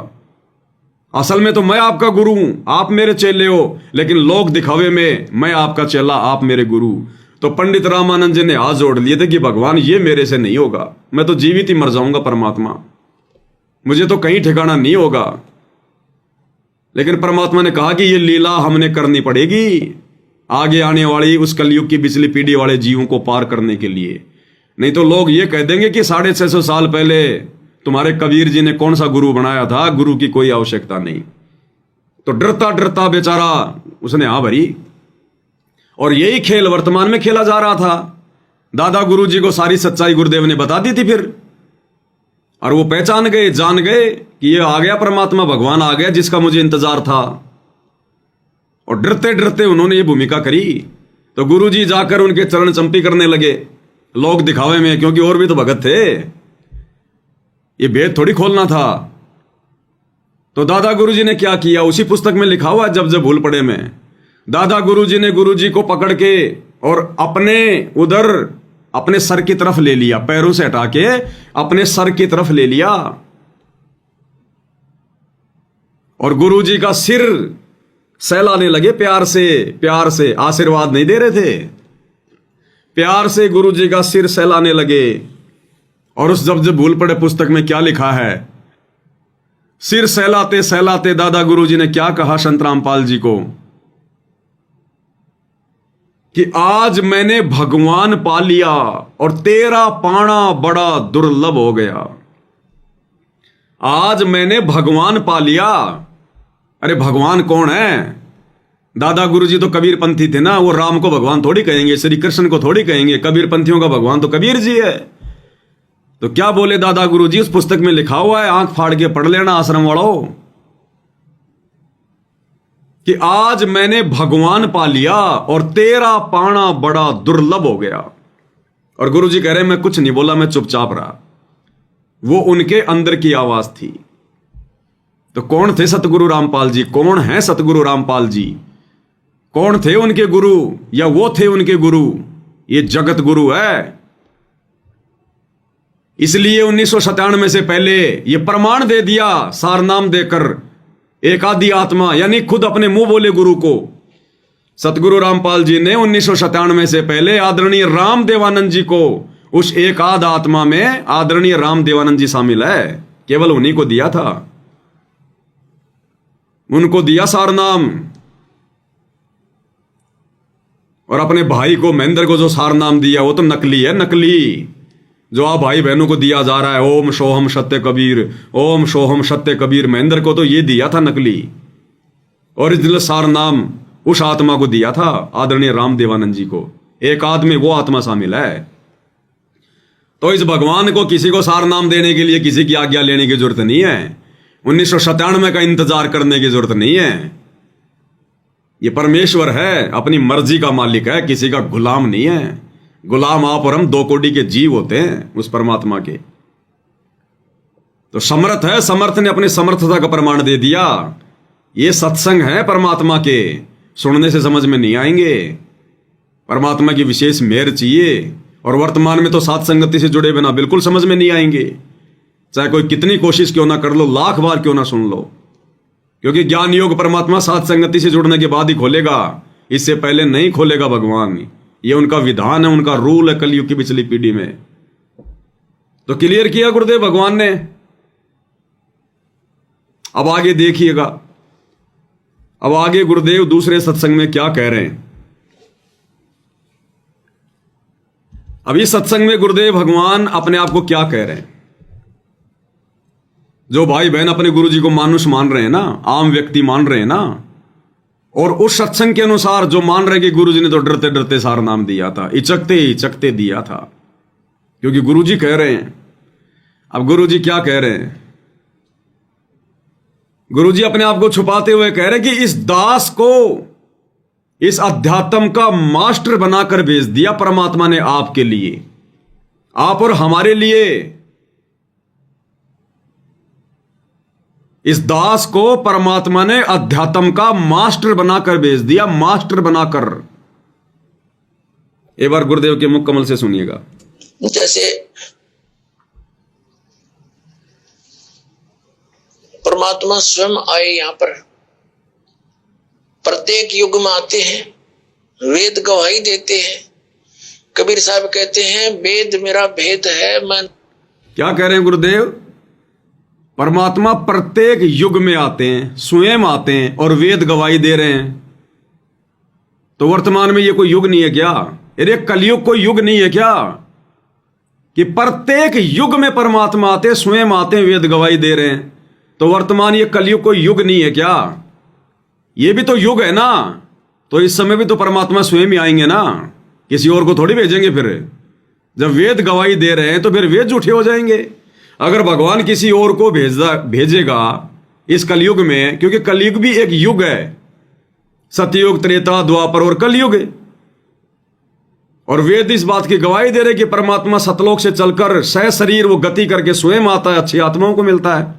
[SPEAKER 1] असल में तो मैं आपका गुरु हूं, आप मेरे चेले हो, लेकिन लोक दिखावे में मैं आपका चेला, आप मेरे गुरु। तो पंडित रामानंद जी ने हाथ जोड़ लिए थे कि भगवान ये मेरे से नहीं होगा, मैं तो जीवित ही मर जाऊंगा परमात्मा, मुझे तो कहीं ठिकाना नहीं होगा। लेकिन परमात्मा ने कहा कि ये लीला हमने करनी पड़ेगी आगे आने वाली उस कलयुग की पिछली पीढ़ी वाले जीवों को पार करने के लिए। नहीं तो लोग ये कह देंगे कि 650 साल पहले तुम्हारे कबीर जी ने कौन सा गुरु बनाया था, गुरु की कोई आवश्यकता नहीं। तो डरता डरता बेचारा उसने हाँ भरी। और यही खेल वर्तमान में खेला जा रहा था। दादा गुरुजी को सारी सच्चाई गुरुदेव ने बता दी थी फिर, और वो पहचान गए, जान गए कि ये आ गया परमात्मा, भगवान आ गया जिसका मुझे इंतजार था। और डरते डरते उन्होंने ये भूमिका करी। तो गुरुजी जाकर उनके चरण चंपी करने लगे, लोग दिखावे में, क्योंकि और भी तो भगत थे, ये भेद थोड़ी खोलना था। तो दादा गुरुजी ने क्या किया, उसी पुस्तक में लिखा हुआ जब जब भूल पड़े में, दादा गुरुजी ने गुरुजी को पकड़ के और अपने उधर अपने सर की तरफ ले लिया, पैरों से हटा के अपने सर की तरफ ले लिया। और गुरुजी का सिर सहलाने लगे प्यार से आशीर्वाद नहीं दे रहे थे, प्यार से गुरुजी का सिर सहलाने लगे। और उस जब जब भूल पड़े पुस्तक में क्या लिखा है, सिर सहलाते सहलाते दादा गुरुजी ने क्या कहा संत रामपाल जी को कि आज मैंने भगवान पा लिया और तेरा पाना बड़ा दुर्लभ हो गया। आज मैंने भगवान पा लिया। अरे भगवान कौन है? दादा गुरुजी तो कबीर पंथी थे ना, वो राम को भगवान थोड़ी कहेंगे, श्री कृष्ण को थोड़ी कहेंगे, कबीर पंथियों का भगवान तो कबीर जी है। तो क्या बोले दादा गुरुजी, उस पुस्तक में लिखा हुआ है, आंख फाड़ के पढ़ लेना आश्रम वालों, कि आज मैंने भगवान पा लिया और तेरा पाना बड़ा दुर्लभ हो गया। और गुरुजी कह रहे मैं कुछ नहीं बोला, मैं चुपचाप रहा। वो उनके अंदर की आवाज थी। तो कौन थे सतगुरु रामपाल जी? कौन है सतगुरु रामपाल जी? कौन थे उनके गुरु, या वो थे उनके गुरु? ये जगत गुरु है। इसलिए 1997 से पहले ये प्रमाण दे दिया सारनाम देकर, एक आदि आत्मा, यानी खुद अपने मुंह बोले गुरु को। सतगुरु रामपाल जी ने 1997 से पहले आदरणीय राम देवानंद जी को, उस एक आध आत्मा में आदरणीय राम देवानंद जी शामिल है, केवल उन्हीं को दिया था, उनको दिया सारनाम। और अपने भाई को, महेंद्र को जो सारनाम दिया वो तो नकली है, नकली, जो आप भाई बहनों को दिया जा रहा है, ओम सोहम सत्य कबीर, ओम सोहम सत्य कबीर। महेंद्र को तो ये दिया था नकली, ओरिजिनल सारनाम उस आत्मा को दिया था आदरणीय राम देवानंद जी को। एक आदमी वो आत्मा शामिल है। तो इस भगवान को किसी को सारनाम देने के लिए किसी की आज्ञा लेने की जरूरत नहीं है, 1997 का इंतजार करने की जरूरत नहीं है। ये परमेश्वर है, अपनी मर्जी का मालिक है, किसी का गुलाम नहीं है। गुलाम आप और हम 2 कोटि के जीव होते हैं उस परमात्मा के। तो समर्थ है, समर्थ ने अपनी समर्थता का प्रमाण दे दिया। ये सत्संग है परमात्मा के, सुनने से समझ में नहीं आएंगे, परमात्मा की विशेष मेहर चाहिए। और वर्तमान में तो साथ संगति से जुड़े बिना बिल्कुल समझ में नहीं आएंगे, चाहे कोई कितनी कोशिश क्यों ना कर लो, लाख बार क्यों ना सुन लो, क्योंकि ज्ञान योग परमात्मा साथ संगति से जुड़ने के बाद ही खोलेगा, इससे पहले नहीं खोलेगा भगवान। ये उनका विधान है, उनका रूल है कलयुग की पिछली पीढ़ी में। तो क्लियर किया गुरुदेव भगवान ने। अब आगे देखिएगा, अब आगे गुरुदेव दूसरे सत्संग में क्या कह रहे हैं। अभी सत्संग में गुरुदेव भगवान अपने आप को क्या कह रहे हैं। जो भाई बहन अपने गुरुजी को मानुष मान रहे हैं ना, आम व्यक्ति मान रहे हैं ना, और उस सत्संग के अनुसार जो मान रहे कि गुरुजी ने तो डरते डरते सारनाम दिया था, इचकते दिया था, क्योंकि गुरुजी कह रहे हैं। अब गुरुजी क्या कह रहे हैं? गुरुजी अपने आप को छुपाते हुए कह रहे हैं कि इस दास को इस अध्यात्म का मास्टर बनाकर भेज दिया परमात्मा ने आपके लिए, आप और हमारे लिए। इस दास को परमात्मा ने अध्यात्म का मास्टर बनाकर भेज दिया, मास्टर बनाकर। एक बार गुरुदेव के मुख कमल से सुनिएगा।
[SPEAKER 2] जैसे परमात्मा स्वयं आए यहाँ पर, प्रत्येक युग में आते हैं, वेद गवाही देते हैं। कबीर साहब कहते हैं वेद मेरा भेद है। मैं
[SPEAKER 1] क्या कह रहे हैं गुरुदेव? परमात्मा प्रत्येक युग में आते हैं, स्वयं आते हैं और वेद गवाही दे रहे हैं। तो वर्तमान में ये कोई युग नहीं है क्या? अरे कलयुग कोई युग नहीं है क्या कि प्रत्येक युग में परमात्मा आते, स्वयं आते हैं, वेद गवाही दे रहे हैं? तो वर्तमान ये कलयुग कोई युग नहीं है क्या? ये भी तो युग है ना, तो इस समय भी तो परमात्मा स्वयं ही आएंगे ना, किसी और को थोड़ी भेजेंगे। फिर जब वेद गवाही दे रहे हैं तो फिर वेद झूठे हो जाएंगे। अगर भगवान किसी और को भेजेगा इस कलयुग में, क्योंकि कलयुग भी एक युग है, सतयुग, त्रेता, द्वापर और कलयुग है, और वेद इस बात की गवाही दे रहे कि परमात्मा सतलोक से चलकर सह शरीर वो गति करके स्वयं आता है, अच्छी आत्माओं को मिलता है।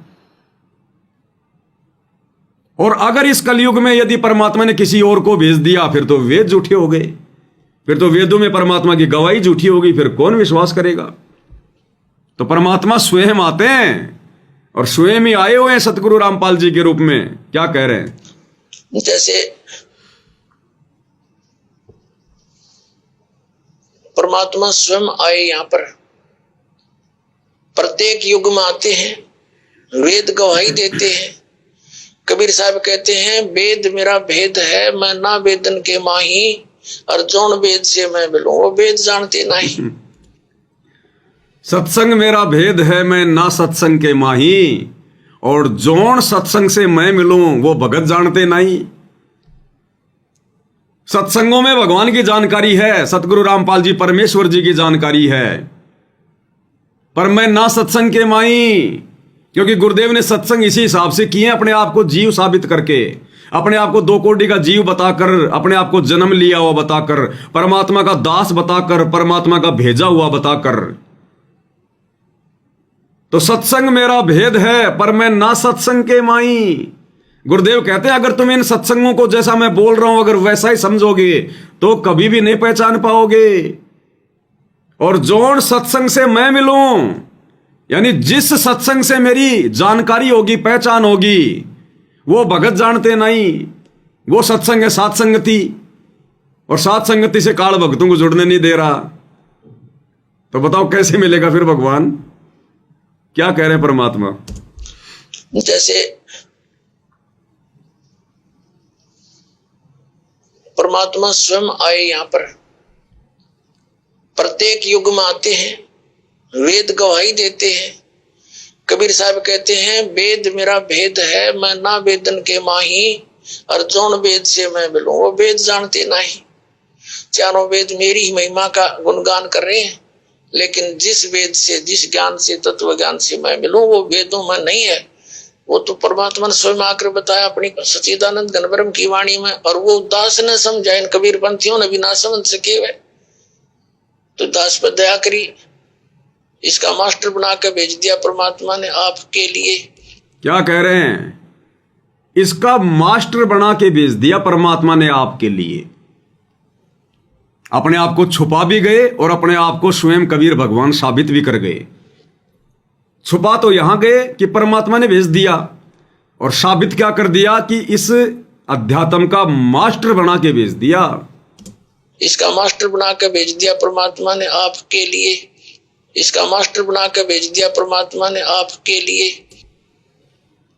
[SPEAKER 1] और अगर इस कलयुग में यदि परमात्मा ने किसी और को भेज दिया फिर तो वेद झूठे हो गए, फिर तो वेदों में परमात्मा की गवाही झूठी होगी, फिर कौन विश्वास करेगा। तो परमात्मा स्वयं आते हैं और स्वयं ही आए हुए हैं सतगुरु रामपाल जी के रूप में। क्या कह रहे हैं?
[SPEAKER 2] जैसे परमात्मा स्वयं आए यहाँ पर, प्रत्येक युग में आते हैं, वेद गवाही देते हैं। कबीर साहब कहते हैं वेद मेरा भेद है, मैं ना वेदन के माही, और जौन वेद से मैं मिलूं वो वेद जानते नहीं।
[SPEAKER 1] सत्संग मेरा भेद है, मैं ना सत्संग के माही, और जौन सत्संग से मैं मिलूं वो भगत जानते नहीं। सत्संगों में भगवान की जानकारी है, सतगुरु रामपाल जी परमेश्वर जी की जानकारी है, पर मैं ना सत्संग के माई, क्योंकि गुरुदेव ने सत्संग इसी हिसाब से किए, अपने आप को जीव साबित करके, अपने आप को 2 कोटि का जीव बताकर, अपने आप को जन्म लिया हुआ बताकर, परमात्मा का दास बताकर, परमात्मा का भेजा हुआ बताकर। तो सत्संग मेरा भेद है पर मैं ना सत्संग के माई। गुरुदेव कहते हैं अगर तुम इन सत्संगों को जैसा मैं बोल रहा हूं अगर वैसा ही समझोगे तो कभी भी नहीं पहचान पाओगे। और जौन सत्संग से मैं मिलूं, यानी जिस सत्संग से मेरी जानकारी होगी, पहचान होगी, वो भगत जानते नहीं। वो सत्संग है सात संगति, और सात संगति से काल भक्तों को जुड़ने नहीं दे रहा। तो बताओ कैसे मिलेगा फिर भगवान? क्या कह रहे हैं परमात्मा?
[SPEAKER 2] जैसे परमात्मा स्वयं आए यहाँ पर, प्रत्येक युग में आते हैं, वेद गवाही देते हैं। कबीर साहब कहते हैं वेद मेरा भेद है, मैं ना वेदन के माही, और जौन वेद से मैं मिलूं वो वेद जानते नहीं। चारों वेद मेरी ही महिमा का गुणगान कर रहे हैं, लेकिन जिस वेद से, जिस ज्ञान से, तत्व ज्ञान से मैं मिलूं वो वेदों में नहीं है। वो तो परमात्मा ने स्वयं आकर बताया अपनी सच्चिदानंद घनब्रह्म की वाणी में, और वो दास ने समझा, इन कबीर पंथियों ने भी ना समझ सके हुए। तो दास पर दया करी, इसका मास्टर बना के भेज दिया परमात्मा ने आपके लिए।
[SPEAKER 1] क्या कह रहे हैं? इसका मास्टर बना के भेज दिया परमात्मा ने आपके लिए। अपने आप को छुपा भी गए और अपने आप को स्वयं कबीर भगवान साबित भी कर गए। छुपा तो यहां गए कि परमात्मा ने भेज दिया, और साबित क्या कर दिया कि इस अध्यात्म का मास्टर बना के भेज दिया।
[SPEAKER 2] इसका मास्टर बना के भेज दिया परमात्मा ने आपके लिए। इसका मास्टर बना के भेज दिया परमात्मा ने आपके लिए।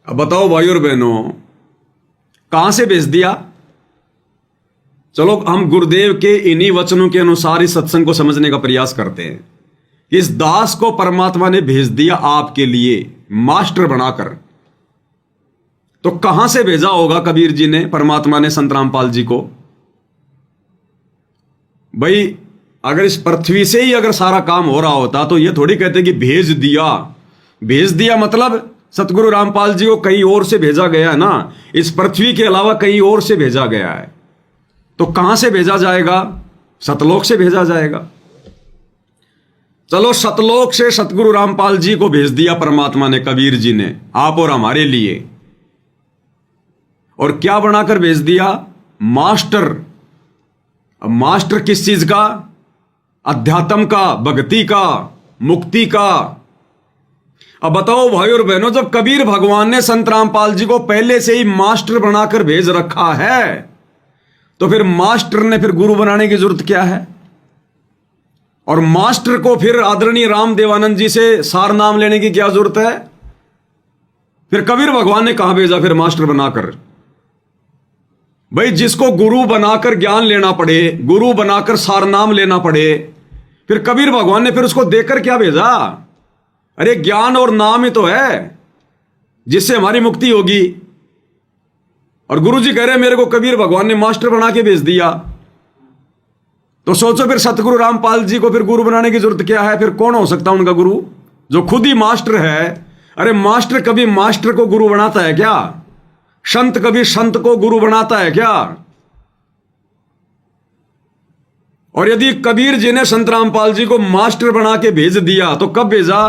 [SPEAKER 1] अब बताओ भाई और बहनों, कहां से भेज दिया? चलो हम गुरुदेव के इन्हीं वचनों के अनुसार इस सत्संग को समझने का प्रयास करते हैं। इस दास को परमात्मा ने भेज दिया आपके लिए मास्टर बनाकर। तो कहां से भेजा होगा कबीर जी ने, परमात्मा ने संत रामपाल जी को? भाई अगर इस पृथ्वी से ही अगर सारा काम हो रहा होता तो ये थोड़ी कहते कि भेज दिया। भेज दिया मतलब सतगुरु रामपाल जी को कहीं और से भेजा गया है ना, इस पृथ्वी के अलावा कहीं और से भेजा गया है। तो कहां से भेजा जाएगा? सतलोक से भेजा जाएगा। चलो सतलोक से सतगुरु रामपाल जी को भेज दिया परमात्मा ने, कबीर जी ने, आप और हमारे लिए। और क्या बनाकर भेज दिया? मास्टर। अब मास्टर किस चीज का? अध्यात्म का, भक्ति का, मुक्ति का। अब बताओ भाई और बहनों, जब कबीर भगवान ने संत रामपाल जी को पहले से ही मास्टर बनाकर भेज रखा है तो फिर मास्टर ने फिर गुरु बनाने की जरूरत क्या है? और मास्टर को फिर आदरणीय रामदेवानंद जी से सार नाम लेने की क्या जरूरत है? फिर कबीर भगवान ने कहां भेजा फिर मास्टर बनाकर? भाई जिसको गुरु बनाकर ज्ञान लेना पड़े, गुरु बनाकर सार नाम लेना पड़े, फिर कबीर भगवान ने फिर उसको देकर क्या भेजा? अरे ज्ञान और नाम ही तो है जिससे हमारी मुक्ति होगी। और गुरुजी कह रहे मेरे को कबीर भगवान ने मास्टर बना के भेज दिया। तो सोचो फिर सतगुरु रामपाल जी को फिर गुरु बनाने की जरूरत क्या है? फिर कौन हो सकता है उनका गुरु, जो खुद ही मास्टर है? अरे मास्टर कभी मास्टर को गुरु बनाता है क्या? संत कभी संत को गुरु बनाता है क्या? और यदि कबीर जी ने संत रामपाल जी को मास्टर बना के भेज दिया तो कब भेजा?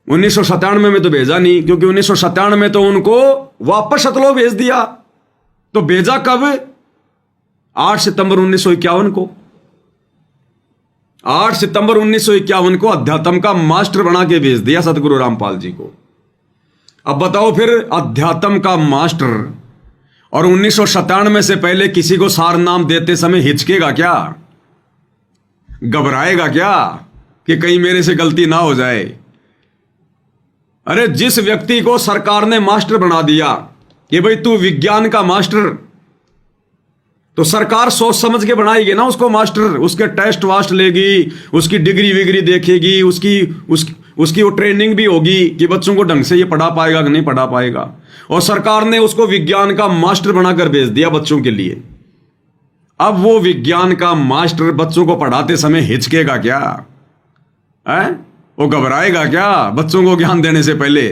[SPEAKER 1] 1997 में तो भेजा नहीं, क्योंकि 1997 में तो उनको वापस सतलोक भेज दिया। तो भेजा कब? 8 सितंबर 1951 को। 8 सितंबर 1951 को अध्यात्म का मास्टर बना के भेज दिया सतगुरु रामपाल जी को। अब बताओ फिर अध्यात्म का मास्टर और 1997 से पहले किसी को सार नाम देते समय हिचकेगा क्या? घबराएगा क्या कि कहीं मेरे से गलती ना हो जाए? अरे जिस व्यक्ति को सरकार ने मास्टर बना दिया कि भाई तू विज्ञान का मास्टर, तो सरकार सोच समझ के बनाएगी ना उसको मास्टर। उसके टेस्ट वास्ट लेगी, उसकी डिग्री विग्री देखेगी, उसकी वो ट्रेनिंग भी होगी कि बच्चों को ढंग से ये पढ़ा पाएगा कि नहीं पढ़ा पाएगा। और सरकार ने उसको विज्ञान का मास्टर बनाकर भेज दिया बच्चों के लिए। अब वो विज्ञान का मास्टर बच्चों को पढ़ाते समय हिचकेगा क्या? है वो घबराएगा क्या बच्चों को ज्ञान देने से पहले?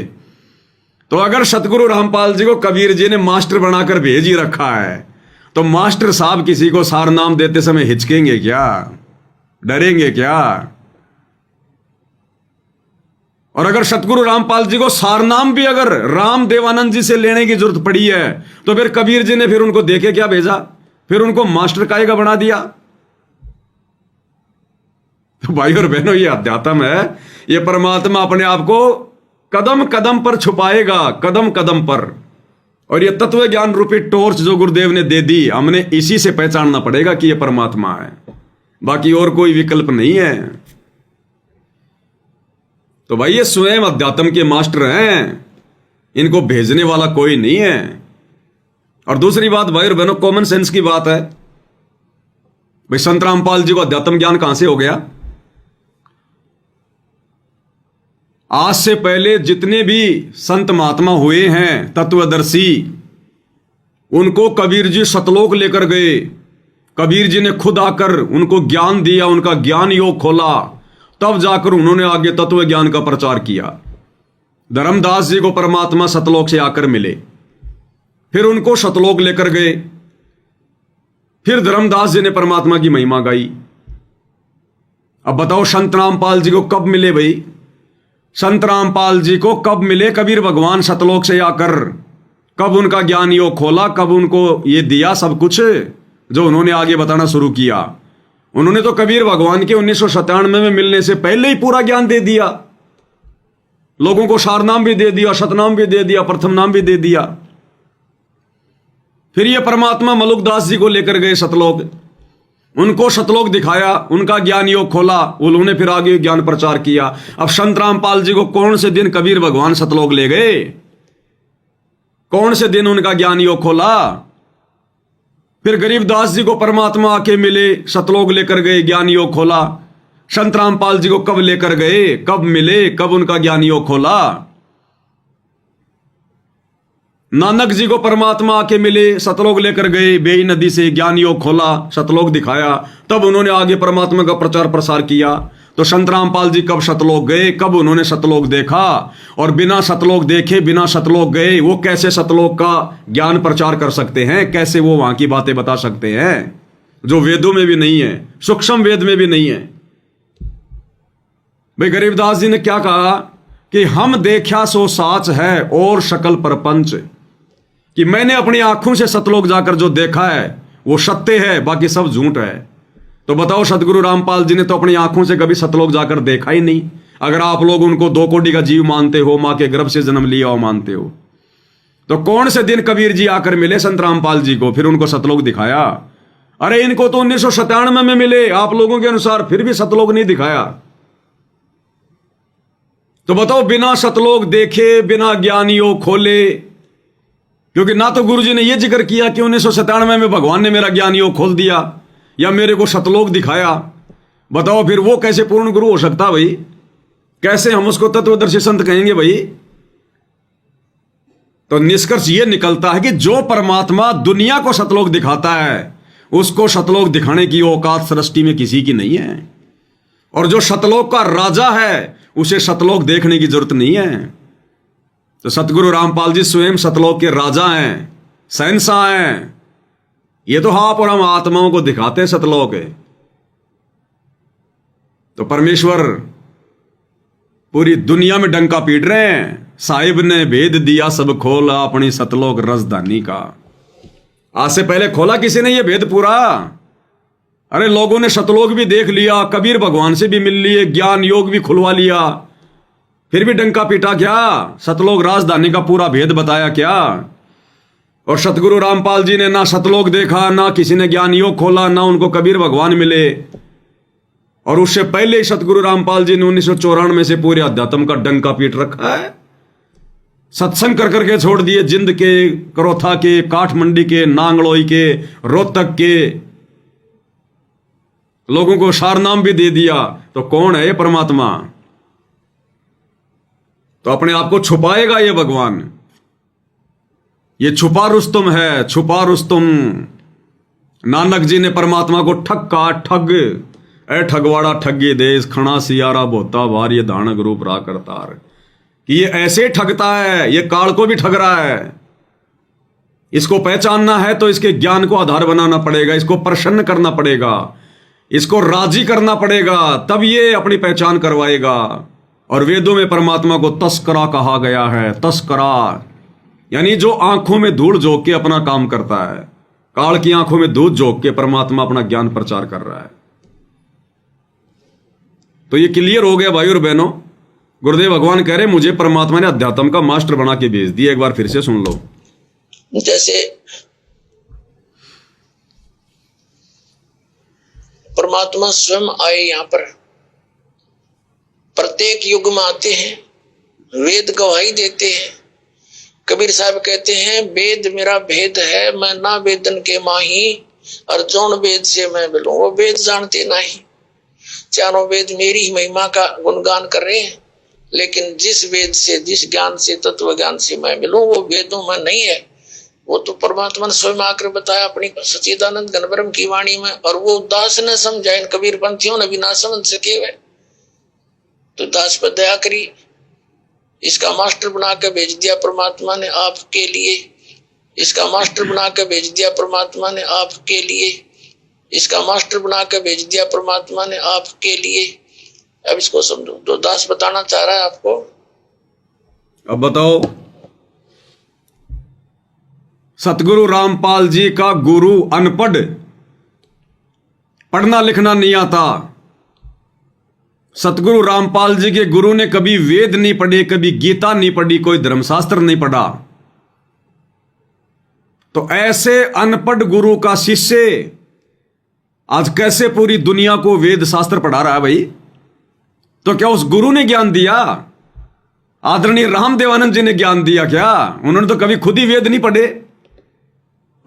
[SPEAKER 1] तो अगर सतगुरु रामपाल जी को कबीर जी ने मास्टर बनाकर भेज ही रखा है, तो मास्टर साहब किसी को सार नाम देते समय हिचकेंगे क्या? डरेंगे क्या? और अगर सतगुरु रामपाल जी को सार नाम भी अगर राम देवानंद जी से लेने की जरूरत पड़ी है, तो फिर कबीर जी ने फिर उनको देके क्या भेजा? फिर उनको मास्टर कायगा बना दिया। तो भाई और बहनों, ये अध्यात्म है, ये परमात्मा अपने आप को कदम कदम पर छुपाएगा, कदम कदम पर। और ये तत्व ज्ञान रूपी टॉर्च जो गुरुदेव ने दे दी, हमने इसी से पहचानना पड़ेगा कि ये परमात्मा है, बाकी और कोई विकल्प नहीं है। तो भाई ये स्वयं अध्यात्म के मास्टर हैं, इनको भेजने वाला कोई नहीं है। और दूसरी बात भाई और बहनों, कॉमन सेंस की बात है। भाई संत रामपाल जी को अध्यात्म ज्ञान कहां से हो गया? आज से पहले जितने भी संत महात्मा हुए हैं तत्वदर्शी, उनको कबीर जी सतलोक लेकर गए। कबीर जी ने खुद आकर उनको ज्ञान दिया, उनका ज्ञान योग खोला, तब जाकर उन्होंने आगे तत्व ज्ञान का प्रचार किया। धर्मदास जी को परमात्मा सतलोक से आकर मिले, फिर उनको सतलोक लेकर गए, फिर धर्मदास जी ने परमात्मा की महिमा गाई। अब बताओ संत रामपाल जी को कब मिले भाई? संत रामपाल जी को कब मिले कबीर भगवान सतलोक से आकर? कब उनका ज्ञान योग खोला, कब उनको ये दिया सब कुछ जो उन्होंने आगे बताना शुरू किया? उन्होंने तो कबीर भगवान के 1997 में मिलने से पहले ही पूरा ज्ञान दे दिया, लोगों को सारनाम भी दे दिया, शतनाम भी दे दिया, प्रथम नाम भी दे दिया। फिर ये परमात्मा मलुकदास जी को लेकर गए सतलोक, उनको सतलोक दिखाया, उनका ज्ञान योग खोला, उन्होंने फिर आगे ज्ञान प्रचार किया। अब संत रामपाल जी को कौन से दिन कबीर भगवान सतलोक ले गए? कौन से दिन उनका ज्ञान योग खोला? फिर गरीबदास जी को परमात्मा आके मिले, सतलोक लेकर गए, ज्ञान योग खोला। संत रामपाल जी को कब लेकर गए, कब मिले, कब उनका ज्ञान योग खोला? नानक जी को परमात्मा आके मिले, सतलोक लेकर गए, बेई नदी से ज्ञान योग खोला, सतलोक दिखाया, तब उन्होंने आगे परमात्मा का प्रचार प्रसार किया। तो संत रामपाल जी कब सतलोक गए, कब उन्होंने सतलोक देखा? और बिना सतलोक देखे, बिना सतलोक गए, वो कैसे सतलोक का ज्ञान प्रचार कर सकते हैं? कैसे वो वहां की बातें बता सकते हैं जो वेदों में भी नहीं है, सूक्ष्म वेद में भी नहीं है? भाई गरीबदास जी ने क्या कहा कि हम देखा सो साच है और शकल परपंच, कि मैंने अपनी आंखों से सतलोक जाकर जो देखा है वो सत्य है, बाकी सब झूठ है। तो बताओ सतगुरु रामपाल जी ने तो अपनी आंखों से कभी सतलोक जाकर देखा ही नहीं। अगर आप लोग उनको 2 कोटि का जीव मानते हो, मां के गर्भ से जन्म लिया हो मानते हो, तो कौन से दिन कबीर जी आकर मिले संत रामपाल जी को, फिर उनको सतलोक दिखाया? अरे इनको तो 1997 में मिले, आप लोगों के अनुसार, फिर भी सतलोक नहीं दिखाया। तो बताओ बिना सतलोक देखे, बिना ज्ञान योग खोले, क्योंकि ना तो गुरु जी ने यह जिक्र किया कि 1997 में भगवान ने मेरा ज्ञान योग खोल दिया या मेरे को सतलोक दिखाया। बताओ फिर वो कैसे पूर्ण गुरु हो सकता भाई? कैसे हम उसको तत्वदर्शी संत कहेंगे भाई? तो निष्कर्ष ये निकलता है कि जो परमात्मा दुनिया को सतलोक दिखाता है उसको सतलोक दिखाने की औकात सृष्टि में किसी की नहीं है, और जो सतलोक का राजा है उसे सतलोक देखने की जरूरत नहीं है। तो सतगुरु रामपाल जी स्वयं सतलोक के राजा हैं, शहंशाह हैं। ये तो आप और हम आत्माओं को दिखाते हैं सतलोक है। तो परमेश्वर पूरी दुनिया में डंका पीट रहे हैं, साहिब ने भेद दिया सब खोला अपनी सतलोक रजधानी का। आज से पहले खोला किसी ने ये भेद पूरा? अरे लोगों ने सतलोक भी देख लिया, कबीर भगवान से भी मिल लिए, ज्ञान योग भी खुलवा लिया, फिर भी डंका पीटा क्या? सतलोक राजधानी का पूरा भेद बताया क्या? और सतगुरु रामपाल जी ने ना सतलोक देखा, ना किसी ने ज्ञान योग खोला, ना उनको कबीर भगवान मिले। और उससे पहले ही सतगुरु रामपाल जी ने 1994 से पूरे अध्यात्म का डंका पीट रखा है। सत्संग कर करके छोड़ दिए, जिंद के, करोथा के, काठमंडी के, नांगलोई के, रोहतक के लोगों को सारनाम भी दे दिया। तो कौन है ये परमात्मा? तो अपने आप को छुपाएगा ये भगवान। ये छुपा रुस्तुम है, छुपा रुस्तुम। नानक जी ने परमात्मा को ठग का ठग, ए ठगवाड़ा ठगी देश खणा सियारा बोता भार ये दानक रूप रा करतार। कि ये ऐसे ठगता है, ये काल को भी ठग रहा है। इसको पहचानना है तो इसके ज्ञान को आधार बनाना पड़ेगा, इसको प्रसन्न करना पड़ेगा, इसको राजी करना पड़ेगा, तब ये अपनी पहचान करवाएगा। और वेदों में परमात्मा को तस्करा कहा गया है। तस्करा यानी जो आंखों में धूल झोंक के अपना काम करता है। काल की आंखों में धूल झोंक के परमात्मा अपना ज्ञान प्रचार कर रहा है। तो ये क्लियर हो गया भाई और बहनों। गुरुदेव भगवान कह रहे मुझे परमात्मा ने अध्यात्म का मास्टर बना के भेज दिया। एक बार फिर से सुन लो।
[SPEAKER 2] जैसे परमात्मा स्वयं आए यहाँ पर, प्रत्येक युग में आते हैं, वेद गवाही देते हैं। कबीर साहब कहते हैं वेद मेरा भेद है, मैं ना वेदन के माही, और जौन वेद से मैं मिलूं वो वेद जानते नहीं। चारों वेद मेरी ही महिमा का गुणगान कर रहे हैं, लेकिन जिस वेद से, जिस ज्ञान से, तत्व ज्ञान से मैं मिलूं वो वेदों में नहीं है। वो तो परमात्मा ने स्वयं आकर बताया अपनी सच्चिदानंद घनब्रह्म की वाणी में, और वो दास ने समझा, इन कबीर पंथियों ने भी ना समझ सके वे। तो दास पर दया करी, इसका मास्टर बना के भेज दिया परमात्मा ने आपके लिए। इसका मास्टर बना के भेज दिया परमात्मा ने आपके लिए। इसका मास्टर बना के भेज दिया परमात्मा ने आपके लिए। अब इसको समझो। तो दास बताना चाह रहा है आपको।
[SPEAKER 1] अब बताओ, सतगुरु रामपाल जी का गुरु अनपढ़, पढ़ना लिखना नहीं आता। सतगुरु रामपाल जी के गुरु ने कभी वेद नहीं पढ़े, कभी गीता नहीं पढ़ी, कोई धर्मशास्त्र नहीं पढ़ा। तो ऐसे अनपढ़ गुरु का शिष्य आज कैसे पूरी दुनिया को वेद शास्त्र पढ़ा रहा है भाई? तो क्या उस गुरु ने ज्ञान दिया? आदरणीय रामदेवानंद जी ने ज्ञान दिया क्या? उन्होंने तो कभी खुद ही वेद नहीं पढ़े।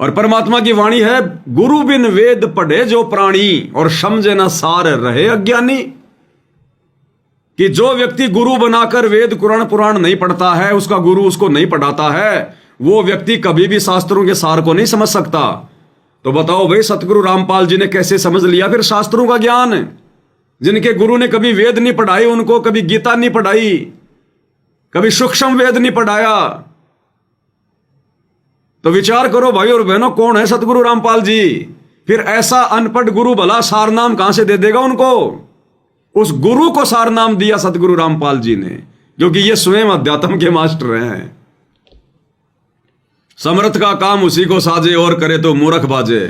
[SPEAKER 1] और परमात्मा की वाणी है, गुरु बिन वेद पढ़े जो प्राणी, और समझे ना सार रहे अज्ञानी। कि जो व्यक्ति गुरु बनाकर वेद कुरान पुराण नहीं पढ़ता है, उसका गुरु उसको नहीं पढ़ाता है, वो व्यक्ति कभी भी शास्त्रों के सार को नहीं समझ सकता। तो बताओ भाई, सतगुरु रामपाल जी ने कैसे समझ लिया फिर शास्त्रों का ज्ञान? जिनके गुरु ने कभी वेद नहीं पढ़ाई, उनको कभी गीता नहीं पढ़ाई, कभी सूक्ष्म वेद नहीं पढ़ाया। तो विचार करो भाई और बहनों, कौन है सतगुरु रामपाल जी? फिर ऐसा अनपढ़ गुरु भला सारनाम कहां से दे देगा उनको? उस गुरु को सारनाम दिया सतगुरु रामपाल जी ने, क्योंकि ये स्वयं अध्यात्म के मास्टर हैं। समर्थ का काम उसी को साजे, और करे तो मूर्ख बाजे।